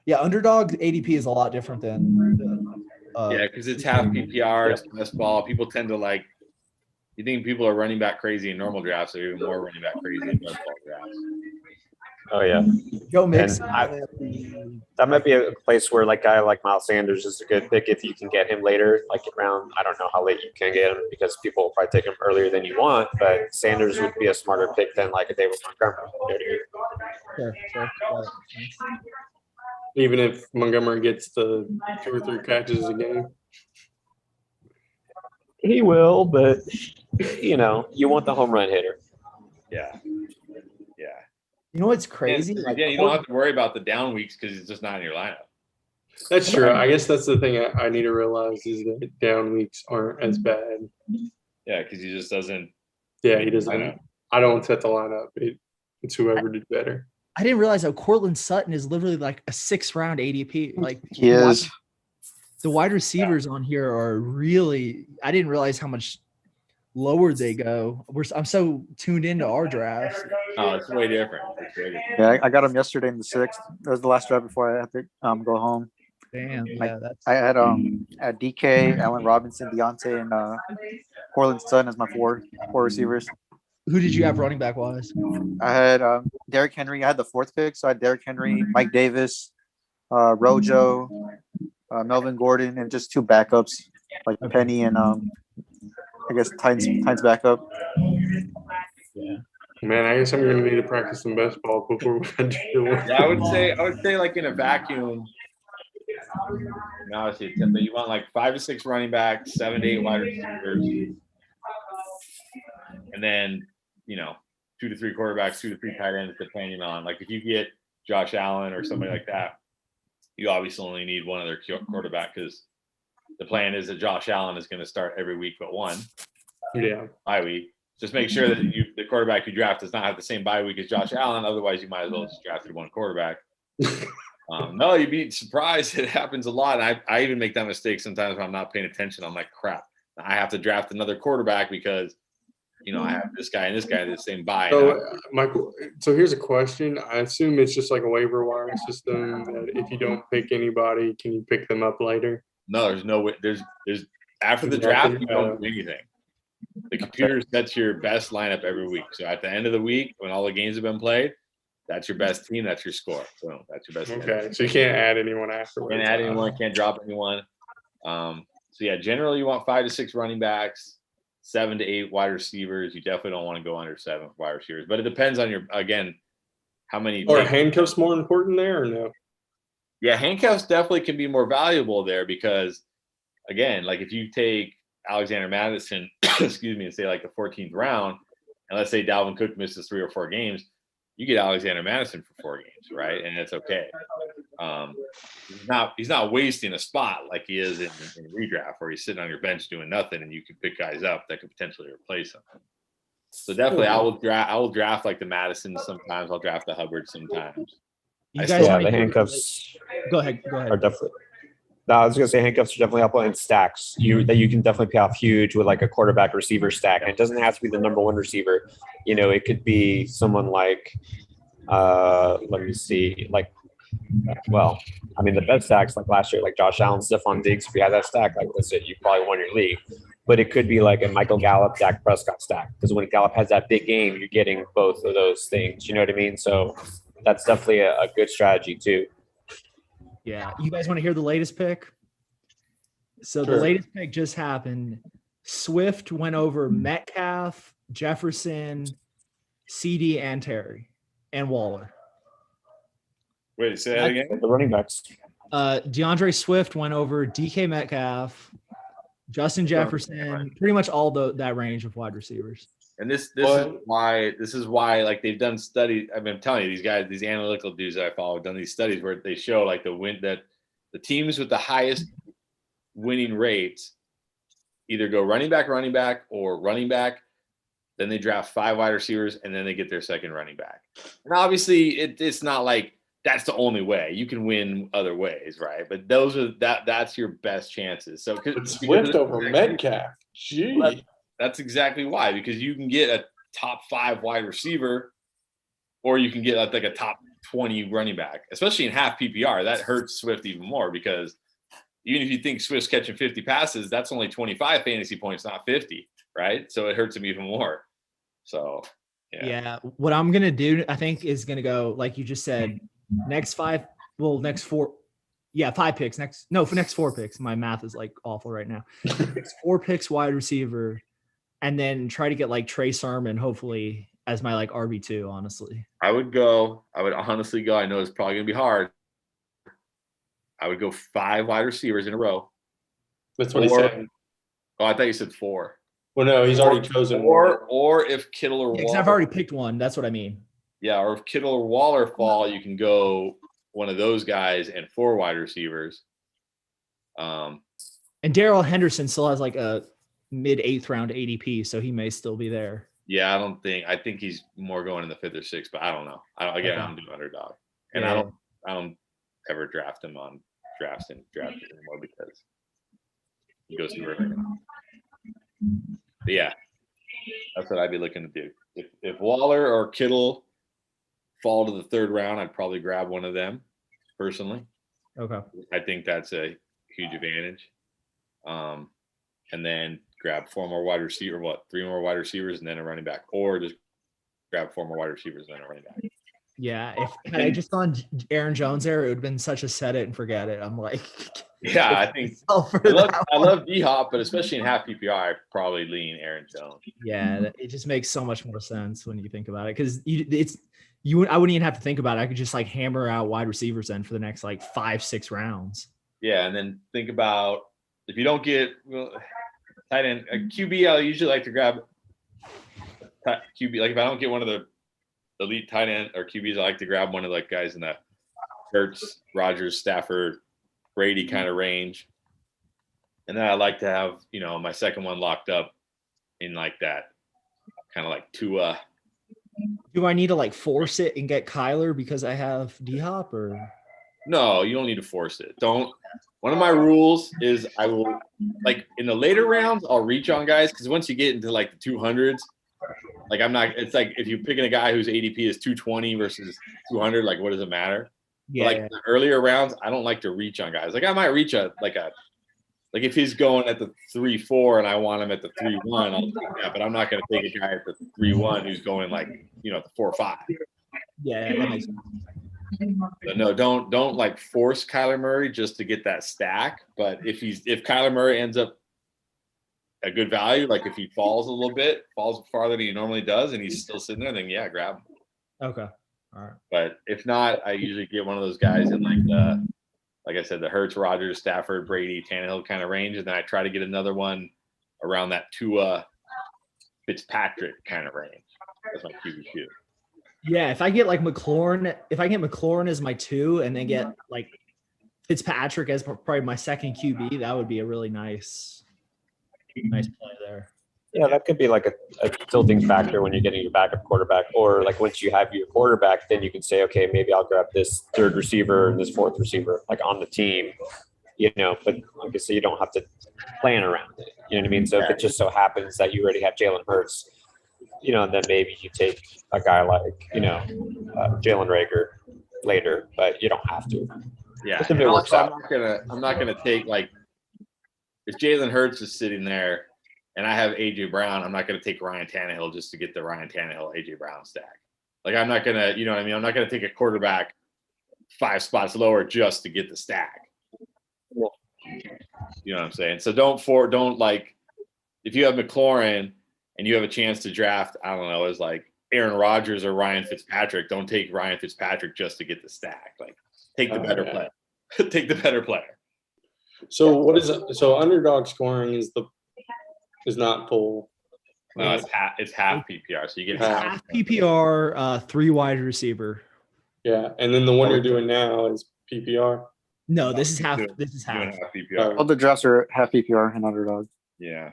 yeah, underdog ADP is a lot different than because it's half PPR, it's best ball. People tend to like. You think people are running back crazy in normal drafts, or even more running back crazy in best ball drafts. Oh yeah, Joe Mixon. That might be a place where like guy like Miles Sanders is a good pick if you can get him later, like around. I don't know how late you can get him because people will probably take him earlier than you want. But Sanders would be a smarter pick than like a David Montgomery. Sure. Even if Montgomery gets the 2 or 3 catches a game, he will. But you want the home run hitter. Yeah. You know what's crazy? You don't have to worry about the down weeks because it's just not in your lineup. That's true. I guess that's the thing I need to realize is that down weeks aren't as bad. Yeah, because he just doesn't. Yeah, he doesn't. I don't set the lineup. It's whoever did better. I didn't realize how Cortland Sutton is literally like a 6th round ADP. Like he is. The wide receivers on here are really. I didn't realize how much lower they go. I'm so tuned into our drafts. Oh, it's way different. Yeah, I got him yesterday in the 6th. That was the last draft before I had to go home. Damn. Yeah, I had at DK, Allen Robinson, Deontay, and Cortland Sutton as my four receivers. Who did you have running back wise? I had Derrick Henry. I had the 4th pick, so I had Derrick Henry, Mike Davis, Rojo, Melvin Gordon, and just 2 backups like Penny and I guess Tynes backup. Yeah. Man, I guess I'm gonna need to practice some best ball before we do the one. Yeah, I would say like in a vacuum. Now I see 10, but you want like 5 to 6 running backs, 7 to 8 wide receivers, and then 2 to 3 quarterbacks, 2 to 3 tight ends, depending on like if you get Josh Allen or somebody like that, you obviously only need one other quarterback because the plan is that Josh Allen is going to start every week but one. Yeah. Bye week. Just make sure that the quarterback you draft does not have the same bye week as Josh Allen. Otherwise, you might as well just drafted one quarterback. No, you'd be surprised. It happens a lot. I even make that mistake sometimes when I'm not paying attention. I'm like, crap, I have to draft another quarterback because, I have this guy and this guy the same bye. So, Michael, so here's a question. I assume it's just like a waiver wire system that if you don't pick anybody, can you pick them up later? No, there's no way. There's after the draft, you don't do anything. The computer sets your best lineup every week. So at the end of the week, when all the games have been played, that's your best team. That's your score. So that's your best. Okay, so you can't add anyone afterwards. Can't add anyone. Can't drop anyone. So yeah, generally you want 5 to 6 running backs, 7 to 8 wide receivers. You definitely don't want to go under 7 wide receivers. But it depends on how many. Or handcuffs more important there or no? Yeah, handcuffs definitely can be more valuable there because, again, like if you take Alexander Madison, excuse me, and say like the 14th round, and let's say Dalvin Cook misses 3 or 4 games, you get Alexander Madison for 4 games, right? And it's okay. He's not wasting a spot like he is in redraft where he's sitting on your bench doing nothing and you can pick guys up that could potentially replace him. So definitely I will draft like the Madison sometimes. I'll draft the Hubbard sometimes. You guys the handcuffs Go ahead. are definitely. No, I was gonna say handcuffs are definitely helpful in stacks. You can definitely pay off huge with like a quarterback receiver stack. And it doesn't have to be the number one receiver. It could be someone like, let me see, like, well, I mean the best stacks like last year, like Josh Allen, Stephon Diggs. If you had that stack, like that's it, you probably won your league. But it could be like a Michael Gallup, Dak Prescott stack because when Gallup has that big game, you're getting both of those things. You know what I mean? So that's definitely a good strategy too. Yeah. You guys want to hear the latest pick? So Sure. The latest pick just happened. Swift went over Metcalf, Jefferson, CD, and Terry, and Waller. Wait, say that again? The running backs. DeAndre Swift went over DK Metcalf, Justin Jefferson, pretty much all that range of wide receivers. And this is why like they've done studies. I've been telling you, these guys, these analytical dudes that I follow have done these studies where they show like the teams with the highest winning rates either go running back or running back, then they draft 5 wide receivers and then they get their second running back. And obviously it's not like that's the only way. You can win other ways, right? But that's your best chances. So Swift over Metcalf. Gee. That's exactly why, because you can get a top 5 wide receiver, or you can get like a top 20 running back, especially in half PPR. That hurts Swift even more because even if you think Swift's catching 50 passes, that's only 25 fantasy points, not 50, right? So it hurts him even more. So, yeah. What I'm going to do, I think, is going to go, like you just said, next 4 picks. For next 4 picks. My math is like awful right now. Next 4 picks wide receiver. And then try to get like Trey Sermon, hopefully, as my like RB2, honestly. I would honestly go. I know it's probably going to be hard. I would go 5 wide receivers in a row. That's what he said. Oh, I thought you said 4. Well, no, he's already chosen. Or if Kittle or Waller. I've already picked one. That's what I mean. Yeah, or if Kittle or Waller fall, you can go one of those guys and 4 wide receivers. And Darrell Henderson still has like a mid 8th round ADP, so he may still be there. Yeah, I think he's more going in the 5th or 6th, but I don't know. I'm doing underdog, and I don't ever draft him on drafts anymore because he goes through everything. But yeah, that's what I'd be looking to do. If Waller or Kittle fall to the 3rd round, I'd probably grab one of them personally. Okay, I think that's a huge advantage. And then grab 4 more wide receivers, 3 more wide receivers, and then a running back, or just grab 4 more wide receivers and then a running back. Yeah, if had I just on Aaron Jones there, it would have been such a set it and forget it. I'm like, Yeah, I think I love D Hop, but especially in half PPR, I probably lean Aaron Jones. Yeah, it just makes so much more sense when you think about it because I wouldn't even have to think about it. I could just like hammer out wide receivers then for the next like 5-6 rounds. Yeah, and then think about if you don't get tight end, a QB, I usually like to grab QB. Like if I don't get one of the elite tight end or QBs, I like to grab one of like guys in the Hurts, Rodgers, Stafford, Brady kind of range. And then I like to have, my second one locked up in like that kind of like Tua. Do I need to like force it and get Kyler because I have D Hop or? No, you don't need to force it. One of my rules is I will, like in the later rounds, I'll reach on guys because once you get into like the 200s, like it's like if you're picking a guy whose ADP is 220 versus 200, like what does it matter? Yeah. But like the earlier rounds, I don't like to reach on guys. Like I might reach like if he's going at the 3-4 and I want him at the 3-1, I'll take that. But I'm not going to take a guy at the 3-1 who's going like the 4-5. Yeah, that makes sense. But no, don't like force Kyler Murray just to get that stack. But if Kyler Murray ends up a good value, like if he falls a little bit, falls farther than he normally does, and he's still sitting there, then yeah, grab him. Okay. All right. But if not, I usually get one of those guys in like I said, the Hurts, Rodgers, Stafford, Brady, Tannehill kind of range, and then I try to get another one around that Tua, Fitzpatrick kind of range. That's my QB2. Yeah, if I get like McLaurin as my 2 and then get like Fitzpatrick as probably my second QB, that would be a really nice play there. Yeah, that could be like a tilting factor when you're getting your backup quarterback, or like once you have your quarterback, then you can say, okay, maybe I'll grab this third receiver and this fourth receiver, like on the team, but like I say, you don't have to plan around it. You know what I mean? So if it just so happens that you already have Jalen Hurts, then maybe you take a guy like, Jalen Rager later, but you don't have to. Yeah. If it works out. I'm not gonna take like if Jalen Hurts is sitting there and I have AJ Brown, I'm not gonna take Ryan Tannehill just to get the Ryan Tannehill AJ Brown stack. Like I'm not gonna, you know what I mean? I'm not gonna take a quarterback 5 spots lower just to get the stack. You know what I'm saying? So don't like if you have McLaurin and you have a chance to draft, I don't know, as like Aaron Rodgers or Ryan Fitzpatrick, don't take Ryan Fitzpatrick just to get the stack. Like take the better player. Take the better player. So underdog scoring is not full. No, it's half PPR. So you get half PPR, 3 wide receiver. Yeah, and then the one you're doing now is PPR. No, this is half. This is half. PPR. All the drafts are half PPR and underdog. Yeah.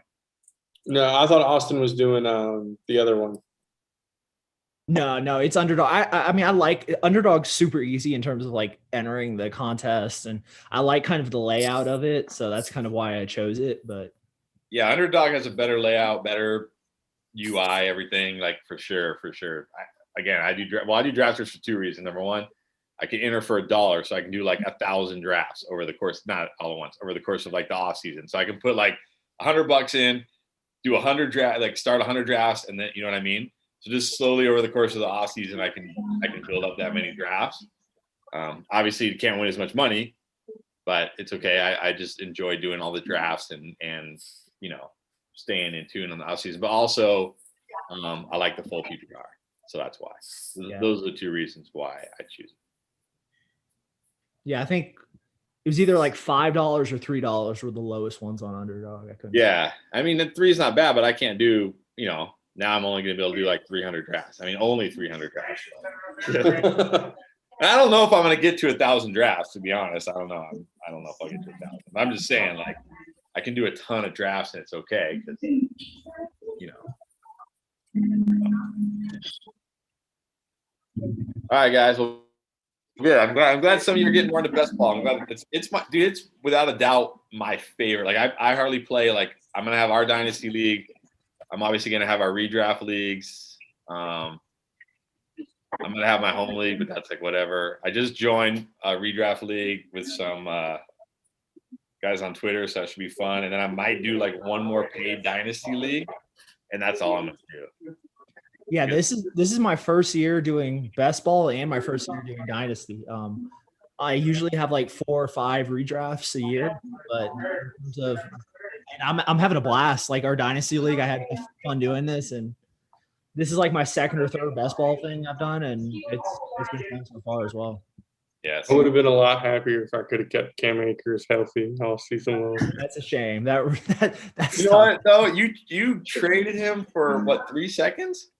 No, I thought Austin was doing the other one. No, it's underdog. I mean, I like underdog super easy in terms of like entering the contest, and I like kind of the layout of it, so that's kind of why I chose it. But yeah, underdog has a better layout, better UI, everything, like for sure. I do drafters for 2 reasons. Number one, I can enter for $1, so I can do like 1,000 drafts over the course, not all at once, over the course of like the off season. So I can put like $100 in, do 100 draft, like start 100 drafts, and then you know what I mean. So just slowly over the course of the off season, I can build up that many drafts. Obviously, you can't win as much money, but it's okay. I just enjoy doing all the drafts and staying in tune on the off season. But also, I like the full PPR, so that's why. Those are the 2 reasons why I choose it. Yeah, I think it was either like $5 or $3 were the lowest ones on underdog. Yeah, I mean the 3 is not bad, but I can't do. Now I'm only going to be able to do like 300 drafts. I mean, only 300 drafts. I don't know if I'm going to get to 1,000 drafts, to be honest. I don't know. I don't know if I'll get to 1,000. I'm just saying, like, I can do a ton of drafts and it's okay because, All right, guys. Well, good. I'm glad some of you are getting more into best ball. I'm glad it's without a doubt my favorite. Like I hardly play. Like I'm going to have our dynasty league. I'm obviously going to have our redraft leagues. I'm going to have my home league, but that's like whatever. I just joined a redraft league with some guys on Twitter, so that should be fun. And then I might do like one more paid dynasty league, and that's all I'm going to do. Yeah, this is my first year doing best ball and my first year doing dynasty. I usually have like 4 or 5 redrafts a year, but in terms of, and I'm having a blast. Like our dynasty league, I had fun doing this, and this is like my second or third best ball thing I've done, and it's been fun so far as well. Yes. I would have been a lot happier if I could have kept Cam Akers healthy all season long. That's a shame. That's You know tough. what though? You traded him for what, 3 seconds?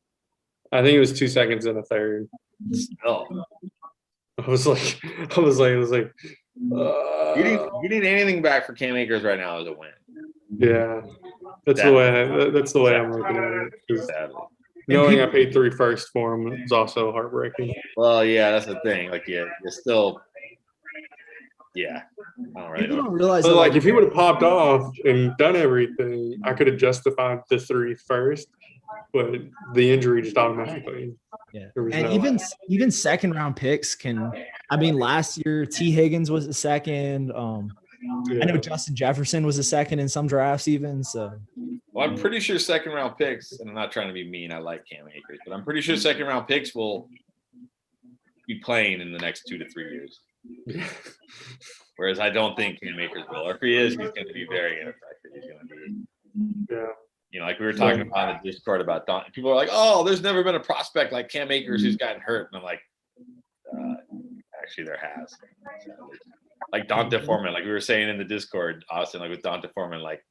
I think it was 2 seconds and a third. Oh, I was like, getting anything back for Cam Akers right now is a win. yeah. That's the way I'm looking at it. 'Cause Sadly. knowing I paid 3 first for him is also heartbreaking. Well, yeah, that's the thing. Like, yeah, you're still, yeah. I don't really People know. don't realize So that, like if he would have popped off and done everything, I could have justified the 3 first, but the injury just automatically. yeah, there was and no- even second round picks can. I mean, last year T Higgins was the second. I know Justin Jefferson was a second in some drafts, even so. Well, I'm pretty sure second round picks, and I'm not trying to be mean. I like Cam Akers, but I'm pretty sure second round picks will be playing in the next 2 to 3 years. Whereas I don't think Cam Akers will. Or if he is, he's going to be very ineffective. He's going to be, Yeah. you know, like we were talking about in the Discord about Don. People are like, "Oh, there's never been a prospect like Cam Akers who's gotten hurt," and I'm like, actually, there has. Like Dante Foreman, like we were saying in the Discord, Austin, like with Dante Foreman, like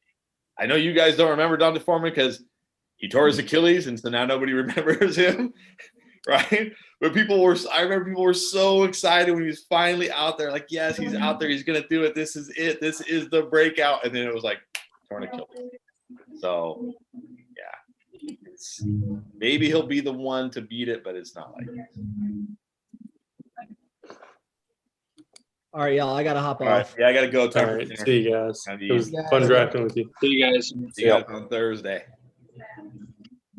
I know you guys don't remember Dante Foreman because he tore his Achilles, and so now nobody remembers him, right? But I remember people were so excited when he was finally out there, like, yes, he's out there, he's gonna do it. This is it. This is the breakout. And then it was like torn Achilles. So yeah, maybe he'll be the one to beat it, but it's not like it. All right, y'all, I gotta hop All right, off. yeah, I gotta go. All right. See you guys. It was Yeah. fun drafting with you. See you guys. See you guys on Thursday.